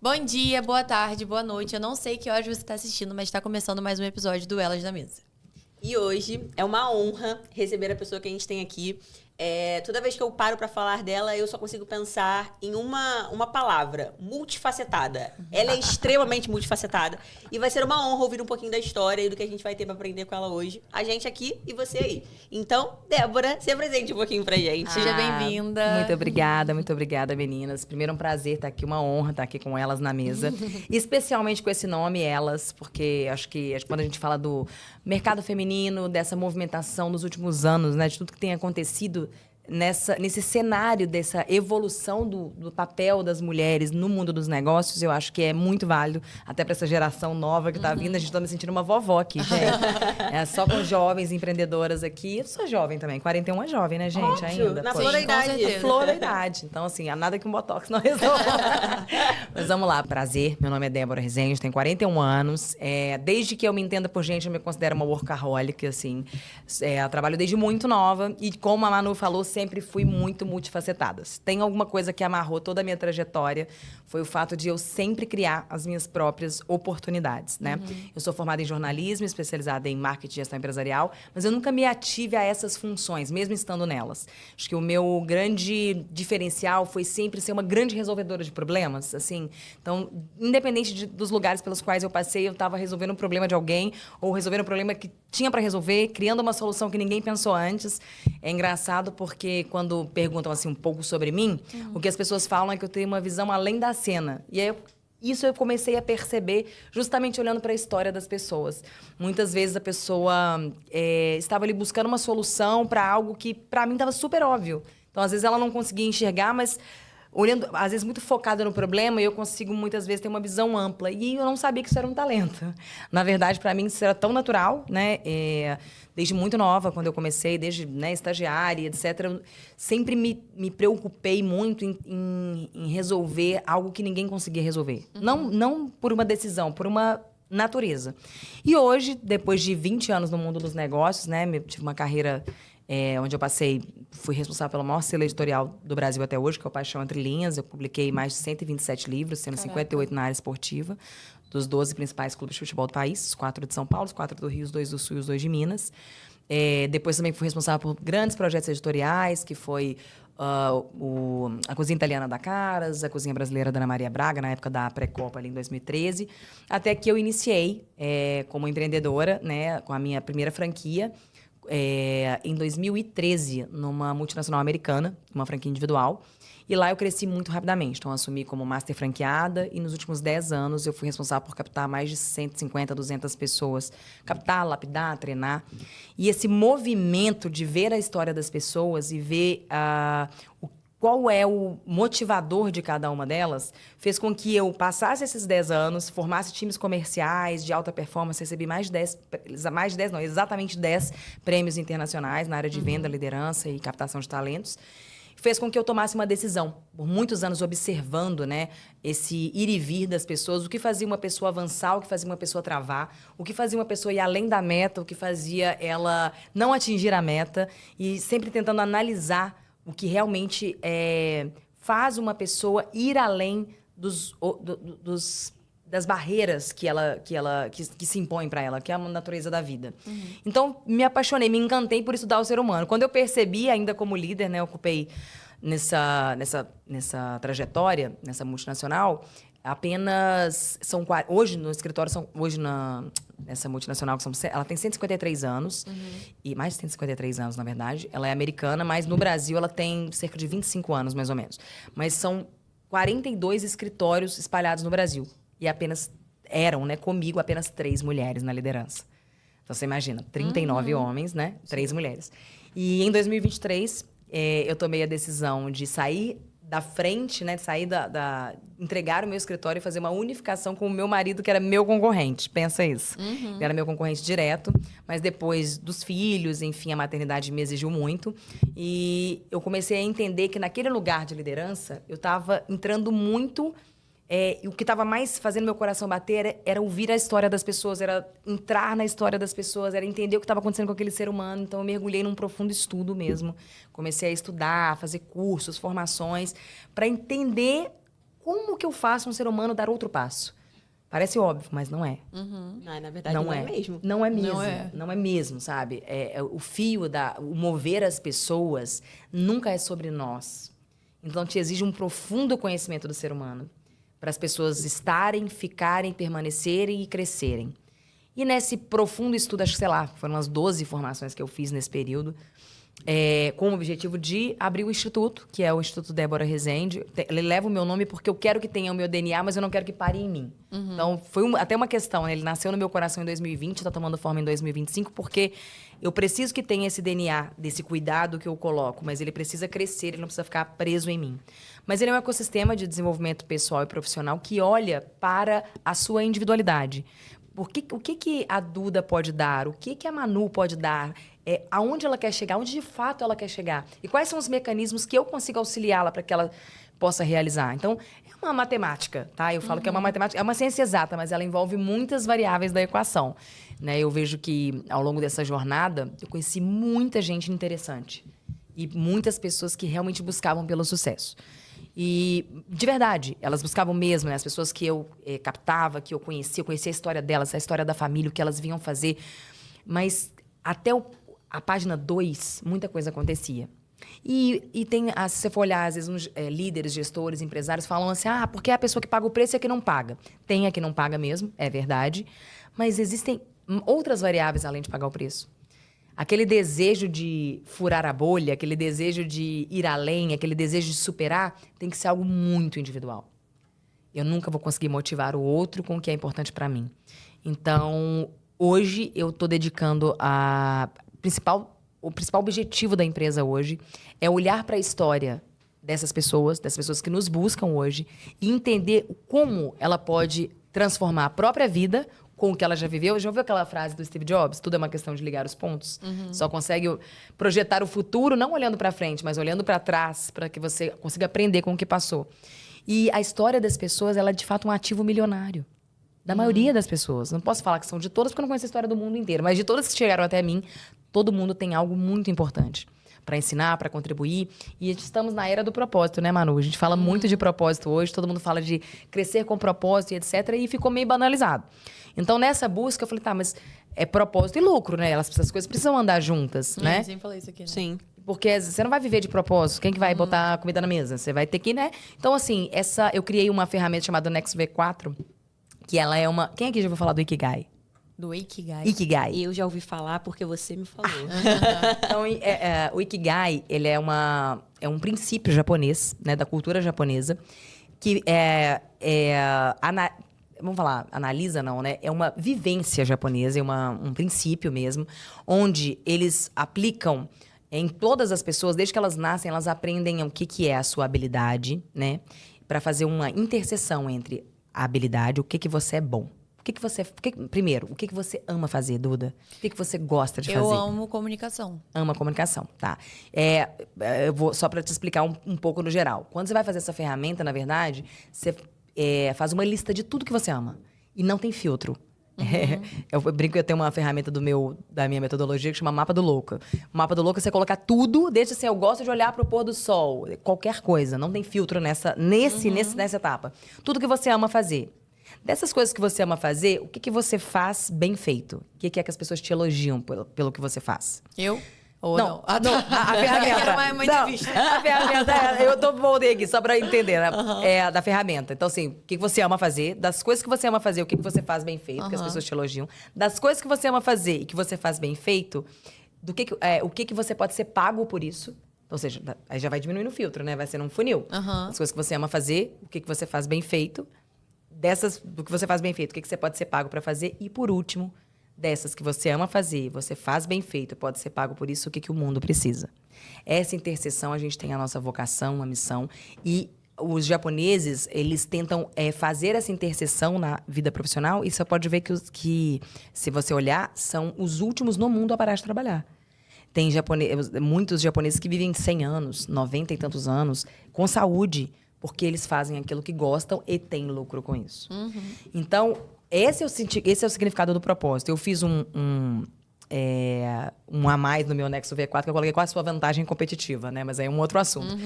Bom dia, boa tarde, boa noite. Eu não sei que horas você está assistindo, mas está começando mais um episódio do Elas da Mesa. E hoje é uma honra receber a pessoa que a gente tem aqui. Toda vez que eu paro pra falar dela, eu só consigo pensar em uma palavra: multifacetada. Ela é extremamente multifacetada. E vai ser uma honra ouvir um pouquinho da história e do que a gente vai ter pra aprender com ela hoje. A gente aqui e você aí. Então, Débora, se apresente um pouquinho pra gente. Seja bem-vinda. Muito obrigada, meninas. Primeiro, um prazer estar aqui, uma honra estar aqui com elas na mesa. Especialmente com esse nome, Elas, porque acho que quando a gente fala do mercado feminino, dessa movimentação dos últimos anos, né, de tudo que tem acontecido nesse cenário dessa evolução do papel das mulheres no mundo dos negócios, eu acho que é muito válido, até para essa geração nova que está vindo. A gente está me sentindo uma vovó aqui, gente. Só com jovens empreendedoras aqui. Eu sou jovem também, 41 é jovem, né, gente? Óbvio, ainda. na flor da idade. Na flor da idade. Então, assim, há nada que um botox não resolva. Mas vamos lá, prazer. Meu nome é Débora Rezende, tenho 41 anos. Desde que eu me entenda por gente, eu me considero uma workaholic, assim. Eu trabalho desde muito nova e, como a Manu falou, sempre fui muito multifacetada. Tem alguma coisa que amarrou toda a minha trajetória, foi o fato de eu sempre criar as minhas próprias oportunidades, né? Eu sou formada em jornalismo, especializada em marketing e gestão empresarial, mas eu nunca me ative a essas funções, mesmo estando nelas. Acho que o meu grande diferencial foi sempre ser uma grande resolvedora de problemas, assim. Então, independente dos lugares pelos quais eu passei, eu estava resolvendo um problema de alguém ou resolvendo um problema que tinha para resolver, criando uma solução que ninguém pensou antes. É engraçado porque quando perguntam assim um pouco sobre mim, o que as pessoas falam é que eu tenho uma visão além da cena. E aí isso eu comecei a perceber justamente olhando para a história das pessoas. Muitas vezes a pessoa estava ali buscando uma solução para algo que para mim estava super óbvio. Então, às vezes ela não conseguia enxergar, mas olhando, às vezes, muito focada no problema, eu consigo, muitas vezes, ter uma visão ampla. E eu não sabia que isso era um talento. Na verdade, para mim, isso era tão natural, né? Desde muito nova, quando eu comecei, desde estagiária, etc., eu sempre me preocupei muito em resolver algo que ninguém conseguia resolver. Não por uma decisão, por uma natureza. E hoje, depois de 20 anos no mundo dos negócios, né? Tive uma carreira onde eu fui responsável pelo maior selo editorial do Brasil até hoje, que é o Paixão Entre Linhas. Eu publiquei mais de 127 livros, sendo 58 na área esportiva, dos 12 principais clubes de futebol do país, os 4 de São Paulo, os 4 do Rio, os 2 do Sul e os 2 de Minas. Depois também fui responsável por grandes projetos editoriais, que foi a Cozinha Italiana da Caras, a Cozinha Brasileira da Ana Maria Braga, na época da pré-copa, ali em 2013, até que eu iniciei como empreendedora, né, com a minha primeira franquia, em 2013, numa multinacional americana, uma franquia individual. E lá eu cresci muito rapidamente. Então, eu assumi como master franqueada e nos últimos 10 anos eu fui responsável por captar mais de 150, 200 pessoas. Captar, lapidar, treinar. E esse movimento de ver a história das pessoas e ver qual é o motivador de cada uma delas, fez com que eu passasse esses 10 anos, formasse times comerciais de alta performance, recebi exatamente 10 prêmios internacionais na área de venda, liderança e captação de talentos. Fez com que eu tomasse uma decisão, por muitos anos observando, né, esse ir e vir das pessoas, o que fazia uma pessoa avançar, o que fazia uma pessoa travar, o que fazia uma pessoa ir além da meta, o que fazia ela não atingir a meta, e sempre tentando analisar o que realmente faz uma pessoa ir além das barreiras que se impõem para ela, que é a natureza da vida. Então, me apaixonei, me encantei por estudar o ser humano. Quando eu percebi, ainda como líder, né, eu ocupei nessa trajetória, nessa multinacional, apenas hoje no escritório nessa multinacional ela tem 153 anos e mais de 153 anos, na verdade. Ela é americana, mas no Brasil ela tem cerca de 25 anos, mais ou menos. Mas são 42 escritórios espalhados no Brasil e eram, né, comigo apenas 3 mulheres na liderança. Então você imagina, 39 homens, né, 3 mulheres. E em 2023 eu tomei a decisão de sair da frente, né, de sair entregar o meu escritório e fazer uma unificação com o meu marido, que era meu concorrente. Pensa isso. Ele era meu concorrente direto, mas depois dos filhos, enfim, a maternidade me exigiu muito. E eu comecei a entender que naquele lugar de liderança, eu estava entrando muito... E o que estava mais fazendo meu coração bater era ouvir a história das pessoas, era entrar na história das pessoas, era entender o que estava acontecendo com aquele ser humano. Então, eu mergulhei num profundo estudo mesmo. Comecei a estudar, a fazer cursos, formações, para entender como que eu faço um ser humano dar outro passo? Parece óbvio, mas não é. Não, na verdade, não é mesmo. Não é mesmo. Não é. Não é mesmo, sabe? O fio, o mover as pessoas nunca é sobre nós. Então, te exige um profundo conhecimento do ser humano para as pessoas estarem, ficarem, permanecerem e crescerem. E nesse profundo estudo, acho que, sei lá, foram umas 12 formações que eu fiz nesse período, com o objetivo de abrir o instituto, que é o Instituto Débora Rezende. Ele leva o meu nome porque eu quero que tenha o meu DNA, mas eu não quero que pare em mim. Então, foi até uma questão, né? Ele nasceu no meu coração em 2020, está tomando forma em 2025, porque eu preciso que tenha esse DNA, desse cuidado que eu coloco, mas ele precisa crescer, ele não precisa ficar preso em mim. Mas ele é um ecossistema de desenvolvimento pessoal e profissional que olha para a sua individualidade. O que a Duda pode dar? O que a Manu pode dar? Aonde ela quer chegar? Onde de fato ela quer chegar? E quais são os mecanismos que eu consigo auxiliá-la para que ela possa realizar? Então, é uma matemática, tá? Eu falo que é uma matemática, é uma ciência exata, mas ela envolve muitas variáveis da equação, né? Eu vejo que, ao longo dessa jornada, eu conheci muita gente interessante. E muitas pessoas que realmente buscavam pelo sucesso. E, de verdade, elas buscavam mesmo, né? As pessoas que eu captava, que eu conhecia a história delas, a história da família, o que elas vinham fazer. Mas até a página 2, muita coisa acontecia. E tem, se você for olhar, às vezes, uns líderes, gestores, empresários falam assim, porque é a pessoa que paga o preço e a que não paga. Tem a que não paga mesmo, é verdade. Mas existem outras variáveis além de pagar o preço. Aquele desejo de furar a bolha, aquele desejo de ir além, aquele desejo de superar, tem que ser algo muito individual. Eu nunca vou conseguir motivar o outro com o que é importante para mim. Então, hoje, eu estou dedicando o principal objetivo da empresa hoje é olhar para a história dessas pessoas que nos buscam hoje e entender como ela pode transformar a própria vida com o que ela já viveu. Já ouviu aquela frase do Steve Jobs? Tudo é uma questão de ligar os pontos. Só consegue projetar o futuro, não olhando para frente, mas olhando para trás, para que você consiga aprender com o que passou. E a história das pessoas, ela é de fato um ativo milionário. Da maioria das pessoas. Não posso falar que são de todas, porque eu não conheço a história do mundo inteiro. Mas de todas que chegaram até mim, todo mundo tem algo muito importante para ensinar, para contribuir. E estamos na era do propósito, né, Manu? A gente fala muito de propósito hoje, todo mundo fala de crescer com propósito e etc. E ficou meio banalizado. Então, nessa busca, eu falei, mas é propósito e lucro, né? Essas coisas precisam andar juntas, né? Eu sempre falei isso aqui, né? Sim. Porque você não vai viver de propósito. Quem que vai botar comida na mesa? Você vai ter que, né? Então, assim, eu criei uma ferramenta chamada Next V4, que ela é uma... Quem aqui já ouviu falar do Ikigai? Do Ikigai. Ikigai. Eu já ouvi falar porque você me falou. Então, o Ikigai, ele é um princípio japonês, né? Da cultura japonesa, que vamos falar, analisa não, né? É uma vivência japonesa, é um princípio mesmo, onde eles aplicam em todas as pessoas, desde que elas nascem, elas aprendem o que é a sua habilidade, né? Para fazer uma interseção entre a habilidade, o que você é bom. Primeiro, o que você ama fazer, Duda? O que você gosta de fazer? Eu amo comunicação. Ama comunicação, tá. Eu vou só para te explicar um pouco no geral. Quando você vai fazer essa ferramenta, na verdade, você faz uma lista de tudo que você ama. E não tem filtro. Eu brinco que eu tenho uma ferramenta da minha metodologia que chama Mapa do Louco. O Mapa do Louco é você colocar tudo, desde assim, eu gosto de olhar pro pôr do sol. Qualquer coisa, não tem filtro nessa etapa. Tudo que você ama fazer. Dessas coisas que você ama fazer, o que você faz bem feito? O que é que as pessoas te elogiam pelo que você faz? Eu? Ou não? A ferramenta. Era uma entrevista. A ferramenta, eu voltei aqui só pra entender, né? Da ferramenta. Então, assim, o que você ama fazer, das coisas que você ama fazer, o que você faz bem feito, que as pessoas te elogiam, das coisas que você ama fazer e que você faz bem feito, o que você pode ser pago por isso. Ou seja, aí já vai diminuindo o filtro, né? Vai ser um funil. As coisas que você ama fazer, o que você faz bem feito, do que você faz bem feito, o que você pode ser pago pra fazer, e por último, dessas que você ama fazer, você faz bem feito, pode ser pago por isso, o que o mundo precisa. Essa interseção, a gente tem a nossa vocação, a missão, e os japoneses, eles tentam fazer essa interseção na vida profissional, e você pode ver que, se você olhar, são os últimos no mundo a parar de trabalhar. Tem muitos japoneses que vivem 100 anos, 90 e tantos anos, com saúde, porque eles fazem aquilo que gostam e têm lucro com isso. Então, esse é o significado do propósito. Eu fiz um a mais no meu Nexo V4, que eu coloquei qual a sua vantagem competitiva, né? Mas aí é um outro assunto.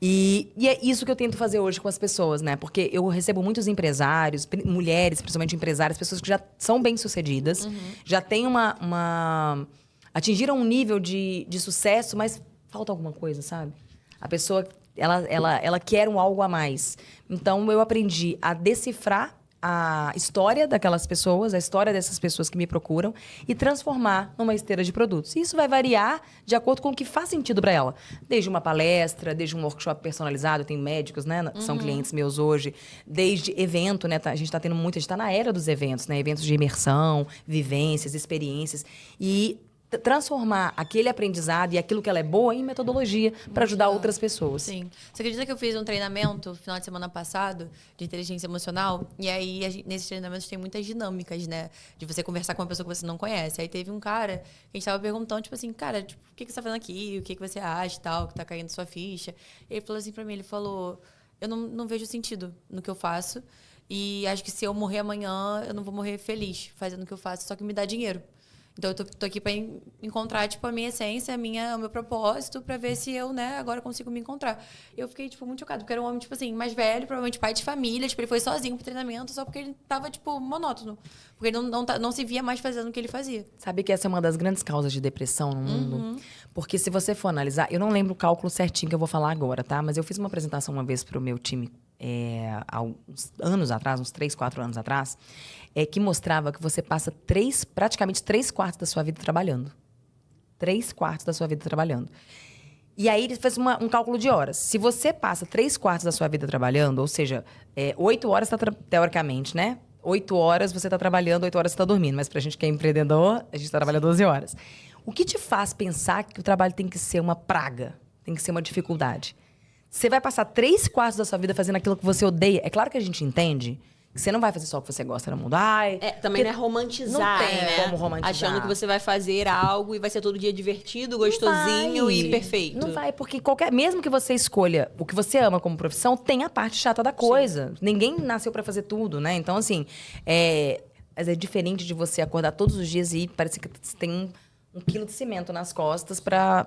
E é isso que eu tento fazer hoje com as pessoas, né? Porque eu recebo muitos empresários, mulheres, principalmente empresárias, pessoas que já são bem-sucedidas, já têm atingiram um nível de sucesso, mas falta alguma coisa, sabe? A pessoa, ela quer algo a mais. Então, eu aprendi a decifrar a história daquelas pessoas, a história dessas pessoas que me procuram e transformar numa esteira de produtos. E isso vai variar de acordo com o que faz sentido para ela. Desde uma palestra, desde um workshop personalizado, eu tenho médicos, né, que são clientes meus hoje, desde evento, né, a gente está tendo muito, a gente está na era dos eventos, né, eventos de imersão, vivências, experiências e transformar aquele aprendizado e aquilo que ela é boa em metodologia para ajudar outras pessoas. Sim. Você acredita que eu fiz um treinamento no final de semana passado de inteligência emocional? E aí, nesses treinamentos tem muitas dinâmicas, né? De você conversar com uma pessoa que você não conhece. Aí teve um cara que a gente tava perguntando, tipo assim, cara, tipo, o que você tá fazendo aqui? O que você acha e tal, que tá caindo sua ficha? E ele falou assim pra mim, ele falou, eu não vejo sentido no que eu faço. E acho que se eu morrer amanhã, eu não vou morrer feliz fazendo o que eu faço, só que me dá dinheiro. Então, eu tô aqui para encontrar, tipo, a minha essência, o meu propósito, para ver se eu, né, agora consigo me encontrar. Eu fiquei, tipo, muito chocada, porque era um homem, tipo assim, mais velho, provavelmente pai de família, tipo, ele foi sozinho pro treinamento só porque ele tava, tipo, monótono. Porque ele não se via mais fazendo o que ele fazia. Sabe que essa é uma das grandes causas de depressão no mundo? Porque se você for analisar, eu não lembro o cálculo certinho que eu vou falar agora, tá? Mas eu fiz uma apresentação uma vez pro meu time, há uns anos atrás, uns 3, 4 anos atrás, que mostrava que você passa praticamente 3/4 da sua vida trabalhando. 3/4 da sua vida trabalhando. E aí ele fez um cálculo de horas. Se você passa 3/4 da sua vida trabalhando, ou seja, 8 horas, teoricamente, né? 8 horas você está trabalhando, 8 horas você está dormindo. Mas pra gente que é empreendedor, a gente trabalha 12 horas. O que te faz pensar que o trabalho tem que ser uma praga? Tem que ser uma dificuldade? Você vai passar 3/4 da sua vida fazendo aquilo que você odeia. É claro que a gente entende que você não vai fazer só o que você gosta no mundo. Também não é romantizar, não tem né? como romantizar. Achando que você vai fazer algo e vai ser todo dia divertido, gostosinho e perfeito. Não vai, porque mesmo que você escolha o que você ama como profissão, tem a parte chata da coisa. Sim. Ninguém nasceu pra fazer tudo, né? Então, assim, mas é diferente de você acordar todos os dias e parece que você tem um quilo de cimento nas costas pra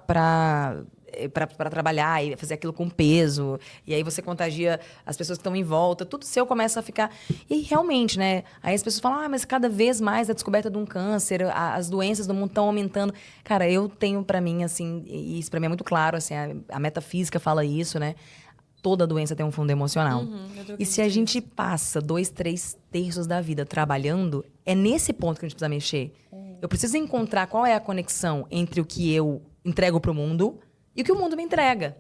trabalhar e fazer aquilo com peso. E aí você contagia as pessoas que estão em volta. Tudo seu começa a ficar... E realmente, né? Aí as pessoas falam, mas cada vez mais a descoberta de um câncer, as doenças do mundo estão aumentando. Cara, eu tenho pra mim, assim, e isso pra mim é muito claro, assim, a metafísica fala isso, né? Toda doença tem um fundo emocional. E se a gente passa 2, 3 terços da vida trabalhando, é nesse ponto que a gente precisa mexer. Eu preciso encontrar qual é a conexão entre o que eu entrego pro mundo e o que o mundo me entrega.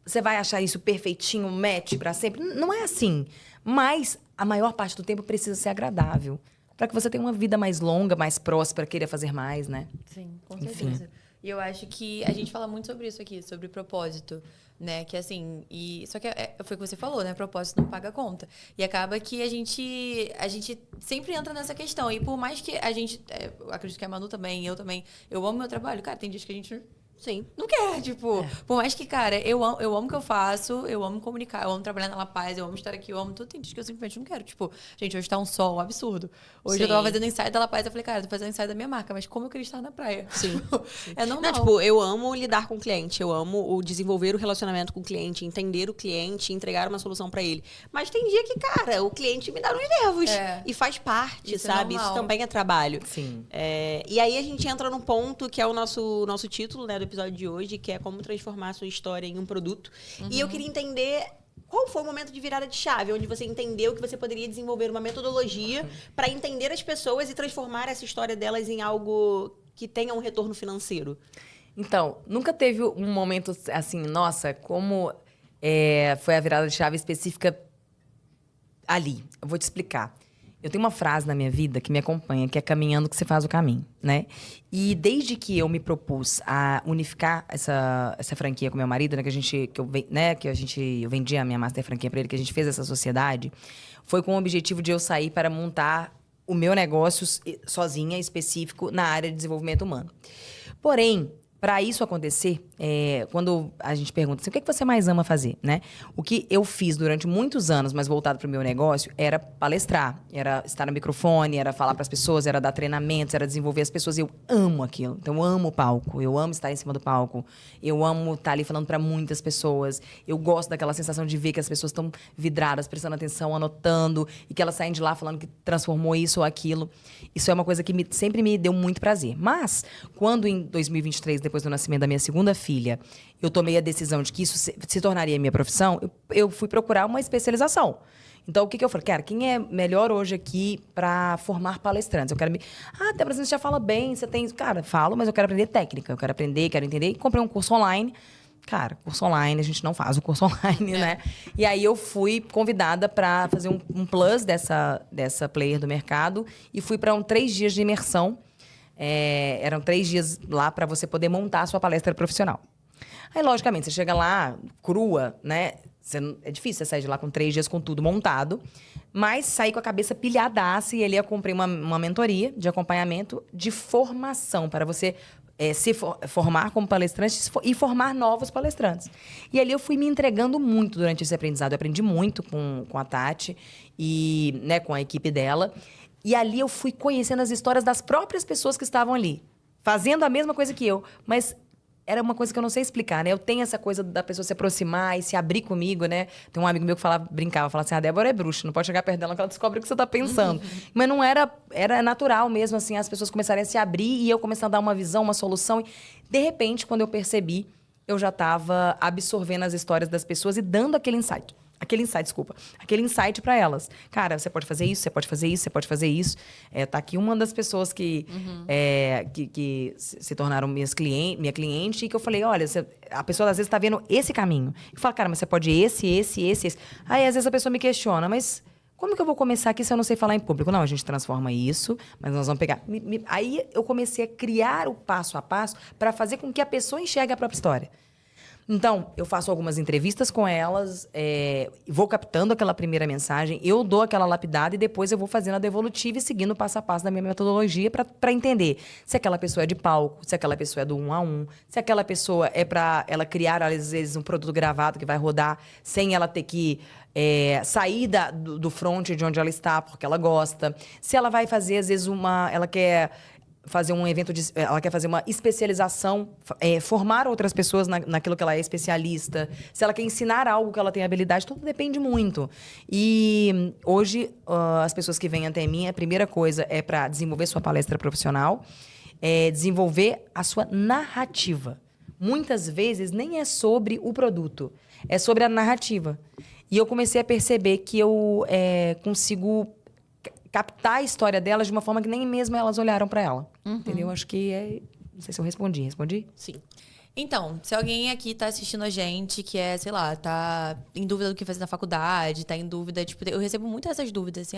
Você vai achar isso perfeitinho, match pra sempre? Não é assim. Mas a maior parte do tempo precisa ser agradável. Pra que você tenha uma vida mais longa, mais próspera, queira fazer mais, né? Sim, com certeza. E eu acho que a gente fala muito sobre isso aqui, sobre propósito, né? Que assim, só que foi o que você falou, né? Propósito não paga conta. E acaba que a gente sempre entra nessa questão. E por mais que a gente, eu acredito que a Manu também, eu também, eu amo meu trabalho. Cara, tem dias que a gente... Sim. Não quer, tipo... Por mais que, cara, eu amo o que eu faço, eu amo comunicar, eu amo trabalhar na La Paz, eu amo estar aqui, eu amo tudo. Tem dias que eu simplesmente não quero. Tipo, gente, hoje tá um sol absurdo. Hoje eu tava fazendo ensaio da La Paz, eu falei, cara, eu tô fazendo ensaio da minha marca, mas como eu queria estar na praia? Sim. É normal. Não, tipo, eu amo lidar com o cliente, eu amo o desenvolver o relacionamento com o cliente, entender o cliente, entregar uma solução pra ele. Mas tem dia que, cara, o cliente me dá nos nervos. E faz parte, isso sabe? Isso também é trabalho. Sim. E aí a gente entra num ponto que é o nosso título, né, do episódio de hoje, que é como transformar a sua história em um produto. E eu queria entender qual foi o momento de virada de chave, onde você entendeu que você poderia desenvolver uma metodologia para entender as pessoas e transformar essa história delas em algo que tenha um retorno financeiro. Então, nunca teve um momento assim, nossa, como foi a virada de chave específica ali. Eu vou te explicar. Eu tenho uma frase na minha vida que me acompanha, que é caminhando que você faz o caminho, né? E desde que eu me propus a unificar essa franquia com meu marido, né, eu vendi a minha master franquia para ele, que a gente fez essa sociedade, foi com o objetivo de eu sair para montar o meu negócio sozinha, específico, na área de desenvolvimento humano. Porém, Para isso acontecer, quando a gente pergunta assim, o que você mais ama fazer, né? O que eu fiz durante muitos anos, mas voltado para o meu negócio, era palestrar, era estar no microfone, era falar para as pessoas, era dar treinamentos, era desenvolver as pessoas. Eu amo aquilo. Então, eu amo o palco, eu amo estar em cima do palco, eu amo estar ali falando para muitas pessoas. Eu gosto daquela sensação de ver que as pessoas estão vidradas, prestando atenção, anotando, e que elas saem de lá falando que transformou isso ou aquilo. Isso é uma coisa que sempre me deu muito prazer. Mas, quando em 2023, depois do nascimento da minha segunda filha, eu tomei a decisão de que isso se tornaria minha profissão, eu fui procurar uma especialização. Então, o que eu falei? Cara, quem é melhor hoje aqui para formar palestrantes? Eu quero me... Débora, você já fala bem, você tem... Cara, falo, mas eu quero aprender técnica, eu quero aprender, quero entender. E comprei um curso online. Cara, curso online, a gente não faz o curso online, né? E aí eu fui convidada para fazer um plus dessa player do mercado e fui para 3 dias de imersão. Eram 3 dias lá para você poder montar a sua palestra profissional. Aí, logicamente, você chega lá crua, né? É difícil você sair de lá com 3 dias com tudo montado. Mas saí com a cabeça pilhadaça e ali eu comprei uma mentoria de acompanhamento de formação para você formar como palestrante e formar novos palestrantes. E ali eu fui me entregando muito durante esse aprendizado. Eu aprendi muito com a Tati e, né, com a equipe dela. E ali eu fui conhecendo as histórias das próprias pessoas que estavam ali, fazendo a mesma coisa que eu, mas era uma coisa que eu não sei explicar, né? Eu tenho essa coisa da pessoa se aproximar e se abrir comigo, né? Tem um amigo meu que brincava assim, a Débora é bruxa, não pode chegar perto dela que ela descobre o que você tá pensando. Mas não era natural mesmo, assim, as pessoas começarem a se abrir e eu começando a dar uma visão, uma solução. E, de repente, quando eu percebi, eu já estava absorvendo as histórias das pessoas e dando aquele insight para elas. Cara, você pode fazer isso, você pode fazer isso, você pode fazer isso. Tá aqui uma das pessoas que se tornaram minha cliente e que eu falei, olha, a pessoa às vezes está vendo esse caminho. Eu falo, cara, mas você pode esse. Aí às vezes a pessoa me questiona, mas como que eu vou começar aqui se eu não sei falar em público? Não, a gente transforma isso, mas nós vamos pegar... Aí eu comecei a criar o passo a passo para fazer com que a pessoa enxergue a própria história. Então, eu faço algumas entrevistas com elas, vou captando aquela primeira mensagem, eu dou aquela lapidada e depois eu vou fazendo a devolutiva e seguindo o passo a passo da minha metodologia para entender se aquela pessoa é de palco, se aquela pessoa é do 1 a 1, se aquela pessoa é para ela criar, às vezes, um produto gravado que vai rodar sem ela ter que sair do front de onde ela está, porque ela gosta. Se ela vai fazer, às vezes, ela quer fazer um evento, ela quer fazer uma especialização, formar outras pessoas naquilo que ela é especialista, se ela quer ensinar algo que ela tem habilidade, tudo depende muito. E hoje, as pessoas que vêm até mim, a primeira coisa é para desenvolver sua palestra profissional, desenvolver a sua narrativa. Muitas vezes nem é sobre o produto, é sobre a narrativa. E eu comecei a perceber que eu consigo captar a história delas de uma forma que nem mesmo elas olharam para ela. Entendeu? Acho que não sei se eu respondi. Respondi? Sim. Então, se alguém aqui tá assistindo a gente que sei lá, tá em dúvida do que fazer na faculdade, tá em dúvida, tipo, eu recebo muitas essas dúvidas, assim,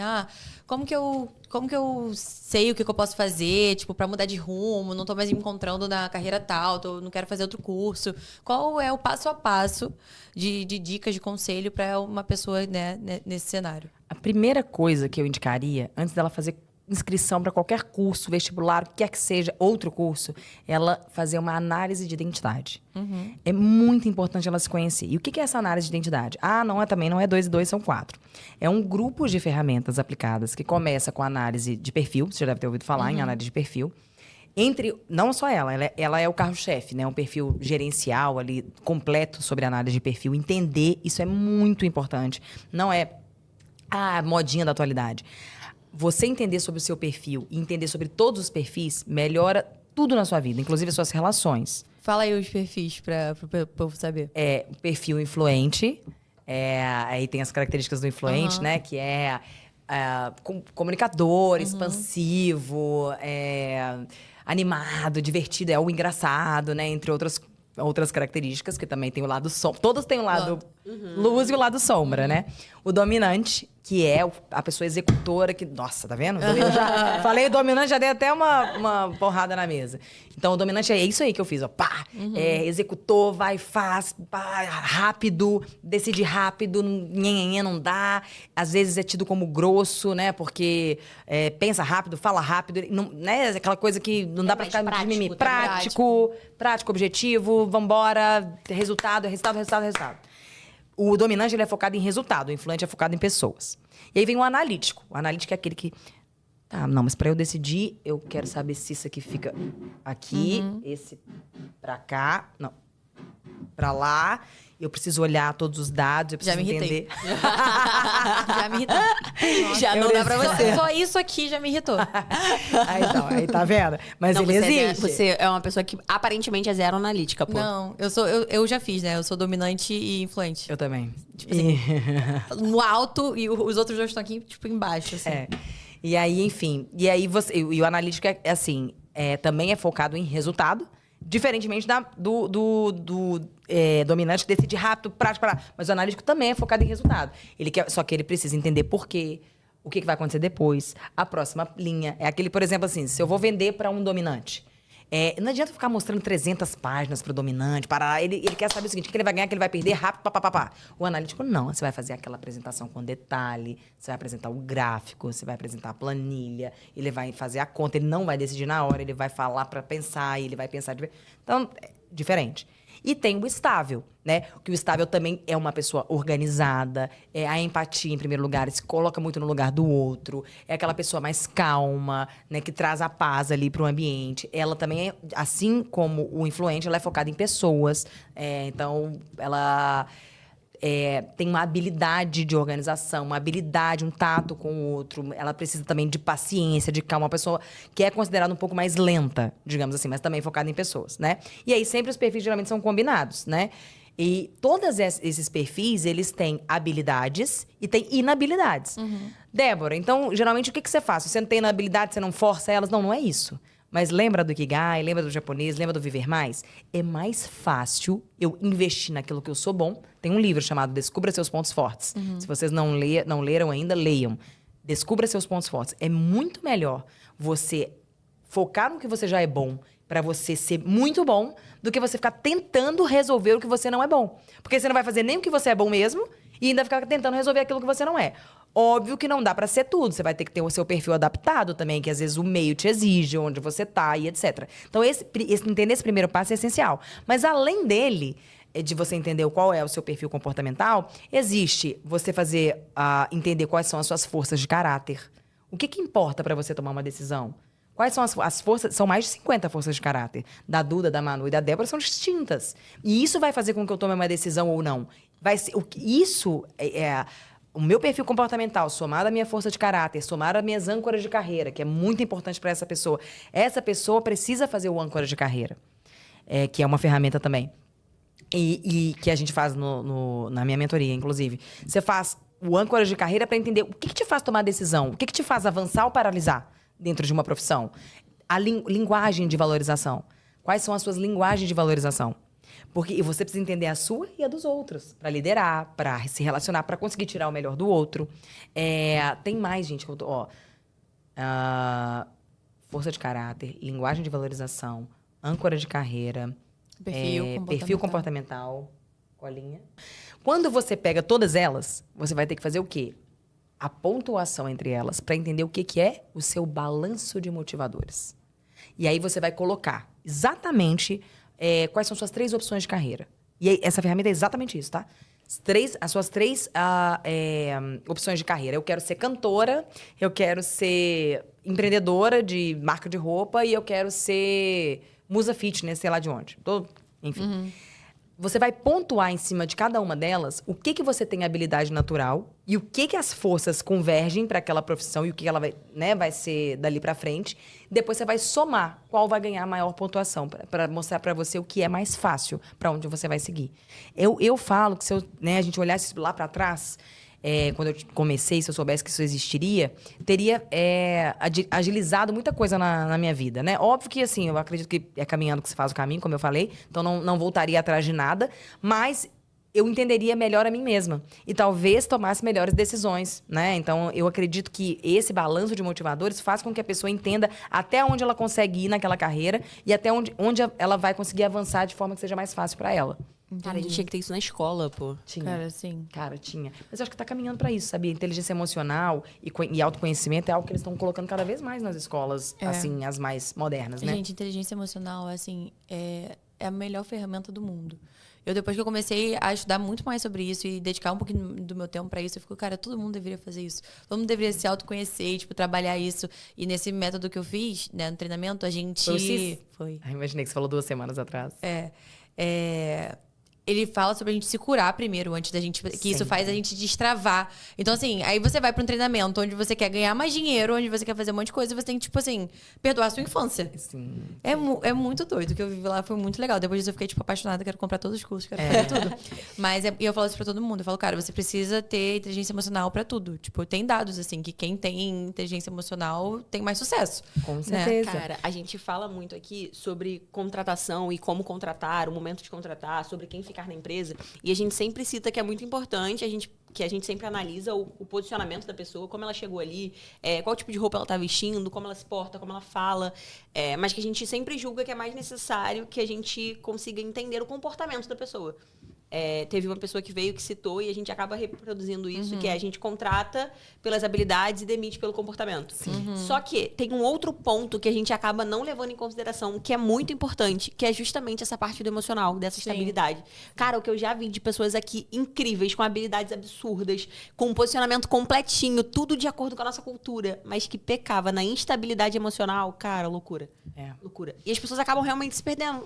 como que eu sei o que eu posso fazer, tipo, pra mudar de rumo, não tô mais me encontrando na carreira tal, não quero fazer outro curso. Qual é o passo a passo de dicas, de conselho pra uma pessoa, né, nesse cenário? A primeira coisa que eu indicaria, antes dela fazer inscrição para qualquer curso, vestibular, o que quer que seja, outro curso, ela fazer uma análise de identidade. É muito importante ela se conhecer. E o que é essa análise de identidade? Também não é 2 e 2, são 4. É um grupo de ferramentas aplicadas que começa com a análise de perfil, você já deve ter ouvido falar em análise de perfil. Não só ela é o carro-chefe, né? Um perfil gerencial ali, completo sobre a análise de perfil. Entender, isso é muito importante. Não é a modinha da atualidade. Você entender sobre o seu perfil e entender sobre todos os perfis melhora tudo na sua vida, inclusive as suas relações. Fala aí os perfis para o povo saber. Perfil influente, aí tem as características do influente, né? Que comunicador, expansivo, animado, divertido, o engraçado, né? Entre outras características, que também tem o lado som. Todas têm um lado luz e o lado sombra, né? O dominante, que é a pessoa executora que... Nossa, tá vendo? Eu já falei dominante, já dei até uma porrada na mesa. Então, o dominante é isso aí que eu fiz, ó. Pá! Executor, vai, faz, pá, rápido, decide rápido, nhenhenhê, não dá. Às vezes é tido como grosso, né? Porque pensa rápido, fala rápido, não, né? Aquela coisa que não dá pra ficar de mimimi. Prático, objetivo, vambora, resultado. O dominante, ele é focado em resultado, o influente é focado em pessoas. E aí vem o analítico. O analítico é aquele que... Tá, não, mas pra eu decidir, eu quero saber se isso aqui fica aqui, esse pra cá, não, pra lá. Eu preciso olhar todos os dados, eu preciso entender. Já me irritou. Já não dá pra você. Só isso aqui já me irritou. Aí tá vendo? Mas ele existe. Você é uma pessoa que aparentemente é zero analítica, pô. Não, eu já fiz, né? Eu sou dominante e influente. Eu também. Tipo assim, no alto e os outros dois estão aqui, tipo, embaixo, assim. E aí, enfim. E o analítico é assim, também é focado em resultado. Diferentemente do dominante que decide rápido, prático, mas o analítico também é focado em resultado. Só que ele precisa entender por quê, o que vai acontecer depois, a próxima linha. É aquele, por exemplo, assim, se eu vou vender para um dominante, não adianta ficar mostrando 300 páginas para o dominante, ele quer saber o seguinte, que ele vai ganhar, que ele vai perder rápido, papapá. O analítico não, você vai fazer aquela apresentação com detalhe, você vai apresentar o gráfico, você vai apresentar a planilha, ele vai fazer a conta, ele não vai decidir na hora, ele vai falar para pensar, ele vai pensar... Então, é diferente. E tem o estável, né? Que o estável também é uma pessoa organizada, a empatia, em primeiro lugar, se coloca muito no lugar do outro, é aquela pessoa mais calma, né? Que traz a paz ali para o ambiente. Ela também, assim como o influente, ela é focada em pessoas. Então, ela... tem uma habilidade de organização, uma habilidade, um tato com o outro. Ela precisa também de paciência, de calma. Uma pessoa que é considerada um pouco mais lenta, digamos assim, mas também focada em pessoas, né? E aí, sempre os perfis geralmente são combinados, né? E todos esses perfis, eles têm habilidades e têm inabilidades. Débora, então, geralmente, o que você faz? Se você não tem inabilidade, você não força elas? Não é isso. Mas lembra do Ikigai, lembra do japonês, lembra do Viver Mais? É mais fácil eu investir naquilo que eu sou bom. Tem um livro chamado Descubra Seus Pontos Fortes. Se vocês não leram ainda, leiam. Descubra Seus Pontos Fortes. É muito melhor você focar no que você já é bom para você ser muito bom do que você ficar tentando resolver o que você não é bom. Porque você não vai fazer nem o que você é bom mesmo e ainda ficar tentando resolver aquilo que você não é. Óbvio que não dá pra ser tudo. Você vai ter que ter o seu perfil adaptado também, que às vezes o meio te exige, onde você tá e etc. Então, entender esse primeiro passo é essencial. Mas além dele, de você entender qual é o seu perfil comportamental, existe você entender quais são as suas forças de caráter. O que importa pra você tomar uma decisão? Quais são as forças? São mais de 50 forças de caráter. Da Duda, da Manu e da Débora são distintas. E isso vai fazer com que eu tome uma decisão ou não. O meu perfil comportamental, somado à minha força de caráter, somado às minhas âncoras de carreira, que é muito importante para essa pessoa. Essa pessoa precisa fazer o âncora de carreira, que é uma ferramenta também. E que a gente faz na minha mentoria, inclusive. Você faz o âncora de carreira para entender o que te faz tomar decisão, o que te faz avançar ou paralisar dentro de uma profissão. A linguagem de valorização. Quais são as suas linguagens de valorização? Porque você precisa entender a sua e a dos outros. Para liderar, para se relacionar, para conseguir tirar o melhor do outro. Tem mais, gente. Força de caráter, linguagem de valorização, âncora de carreira, perfil comportamental, colinha. Quando você pega todas elas, você vai ter que fazer o quê? A pontuação entre elas para entender o que é o seu balanço de motivadores. E aí você vai colocar exatamente quais são suas 3 opções de carreira. E aí, essa ferramenta é exatamente isso, tá? As suas 3 opções de carreira. Eu quero ser cantora, eu quero ser empreendedora de marca de roupa e eu quero ser musa fitness, sei lá de onde. Enfim. Você vai pontuar em cima de cada uma delas o que você tem habilidade natural e o que as forças convergem para aquela profissão e o que ela vai ser dali para frente. Depois você vai somar qual vai ganhar a maior pontuação para mostrar para você o que é mais fácil para onde você vai seguir. Eu falo que se a gente olhasse lá para trás, quando eu comecei, se eu soubesse que isso existiria, teria agilizado muita coisa na minha vida, né? Óbvio que, assim, eu acredito que é caminhando que se faz o caminho, como eu falei. Então, não voltaria atrás de nada. Mas eu entenderia melhor a mim mesma. E talvez tomasse melhores decisões, né? Então, eu acredito que esse balanço de motivadores faz com que a pessoa entenda até onde ela consegue ir naquela carreira e até onde ela vai conseguir avançar de forma que seja mais fácil para ela. Cara, a gente tinha que ter isso na escola, pô. Tinha. Cara, sim. Cara, tinha. Mas eu acho que tá caminhando para isso, sabia? Inteligência emocional e autoconhecimento é algo que eles estão colocando cada vez mais nas escolas, assim, as mais modernas, né? Gente, inteligência emocional, assim, é a melhor ferramenta do mundo. Depois que eu comecei a estudar muito mais sobre isso e dedicar um pouquinho do meu tempo pra isso, eu fico, cara, todo mundo deveria fazer isso. Todo mundo deveria se autoconhecer e, tipo, trabalhar isso. E nesse método que eu fiz, né, no treinamento, a gente... Foi o CIS? Foi. Ah, imaginei que você falou 2 semanas atrás. Ele fala sobre a gente se curar primeiro, antes da gente... Que isso faz a gente destravar. Então, assim, aí você vai pra um treinamento onde você quer ganhar mais dinheiro, onde você quer fazer um monte de coisa, e você tem que, tipo assim, perdoar a sua infância. Sim. É muito doido. O que eu vivi lá foi muito legal. Depois disso eu fiquei, tipo, apaixonada. Quero comprar todos os cursos, quero fazer tudo. Mas e eu falo isso pra todo mundo. Eu falo, cara, você precisa ter inteligência emocional pra tudo. Tipo, tem dados, assim, que quem tem inteligência emocional tem mais sucesso. Com certeza. Cara, a gente fala muito aqui sobre contratação e como contratar, o momento de contratar, sobre quem ficar na empresa. E a gente sempre cita que é muito importante, que a gente sempre analisa o posicionamento da pessoa, como ela chegou ali, qual tipo de roupa ela tá vestindo, como ela se porta, como ela fala. Mas que a gente sempre julga que é mais necessário que a gente consiga entender o comportamento da pessoa. Teve uma pessoa que veio, que citou, e a gente acaba reproduzindo isso, que é a gente contrata pelas habilidades e demite pelo comportamento. Só que tem um outro ponto que a gente acaba não levando em consideração, que é muito importante, que é justamente essa parte do emocional, dessa estabilidade. Cara, o que eu já vi de pessoas aqui incríveis, com habilidades absurdas, com um posicionamento completinho, tudo de acordo com a nossa cultura, mas que pecava na instabilidade emocional, cara, loucura. Loucura. E as pessoas acabam realmente se perdendo.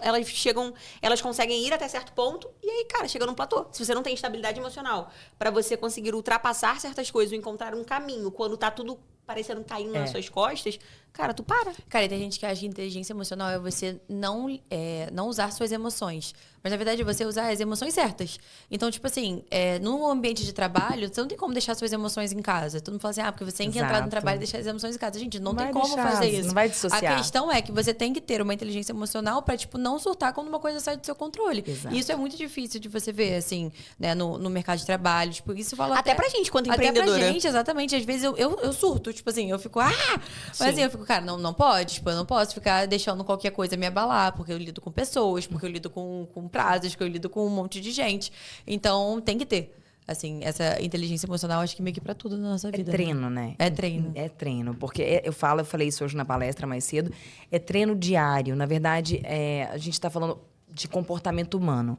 Elas conseguem ir até certo ponto, e aí, cara, chega num platô. Se você não tem estabilidade emocional para você conseguir ultrapassar certas coisas ou encontrar um caminho quando tá tudo parecendo caindo nas suas costas, cara, tu para. Cara, e tem gente que acha que inteligência emocional é você não usar suas emoções. Mas, na verdade, é você usar as emoções certas. Então, tipo assim, num ambiente de trabalho, você não tem como deixar suas emoções em casa. Todo mundo fala assim, porque você tem que entrar no trabalho e deixar as emoções em casa. Gente, não tem como fazer isso. Não vai dissociar. A questão é que você tem que ter uma inteligência emocional pra, tipo, não surtar quando uma coisa sai do seu controle. Exato. E isso é muito difícil de você ver, assim, né, no mercado de trabalho. Tipo, isso fala Até pra gente, quanto até empreendedora. pra gente, exatamente. Às vezes eu surto, tipo assim, eu fico, Mas assim, eu fico, cara, não pode. Tipo, eu não posso ficar deixando qualquer coisa me abalar, porque eu lido com pessoas, porque eu lido com prazos, que eu lido com um monte de gente. Então, tem que ter. Assim, essa inteligência emocional, acho que meio que pra tudo na nossa vida. É treino, né? É treino. É treino. Porque eu falei isso hoje na palestra mais cedo, é treino diário. Na verdade, a gente tá falando de comportamento humano.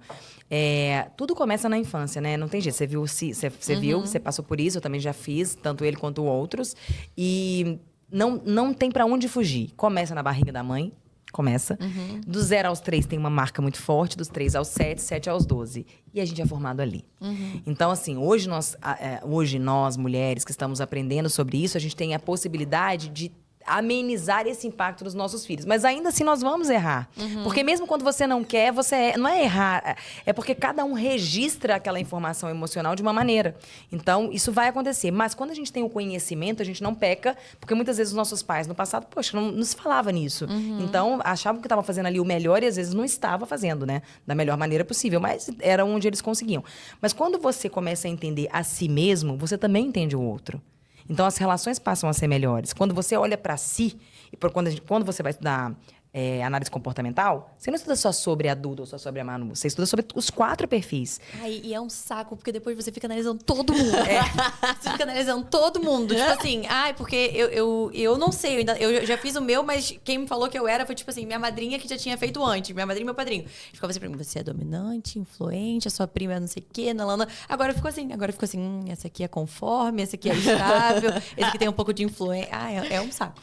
Tudo começa na infância, né? Não tem jeito. Você viu, você passou por isso, eu também já fiz, tanto ele quanto outros. E não tem pra onde fugir. Começa na barriga da mãe. Começa. Do 0 aos 3 tem uma marca muito forte, dos 3 aos 7, 7 aos 12. E a gente é formado ali. Então, assim, hoje nós, mulheres que estamos aprendendo sobre isso, a gente tem a possibilidade de amenizar esse impacto dos nossos filhos. Mas ainda assim nós vamos errar. Porque mesmo quando você não quer, não é errar. É porque cada um registra aquela informação emocional de uma maneira. Então, isso vai acontecer. Mas quando a gente tem o conhecimento, a gente não peca, porque muitas vezes os nossos pais no passado, poxa, não se falava nisso. Então, achavam que estava fazendo ali o melhor e às vezes não estava fazendo, né? Da melhor maneira possível. Mas era onde eles conseguiam. Mas quando você começa a entender a si mesmo, você também entende o outro. Então, as relações passam a ser melhores. Quando você olha para si, e quando você vai estudar análise comportamental, você não estuda só sobre a Duda ou só sobre a Manu. Você estuda sobre os 4 perfis. E é um saco, porque depois você fica analisando todo mundo. Você fica analisando todo mundo. Tipo assim, porque eu não sei, eu já fiz o meu, mas quem me falou que eu era foi, tipo assim, minha madrinha que já tinha feito antes. Minha madrinha e meu padrinho. Ficava sempre, você é dominante, influente, a sua prima é não sei o quê, nalana. Agora ficou assim, essa aqui é conforme, essa aqui é estável, esse aqui tem um pouco de influência. É um saco.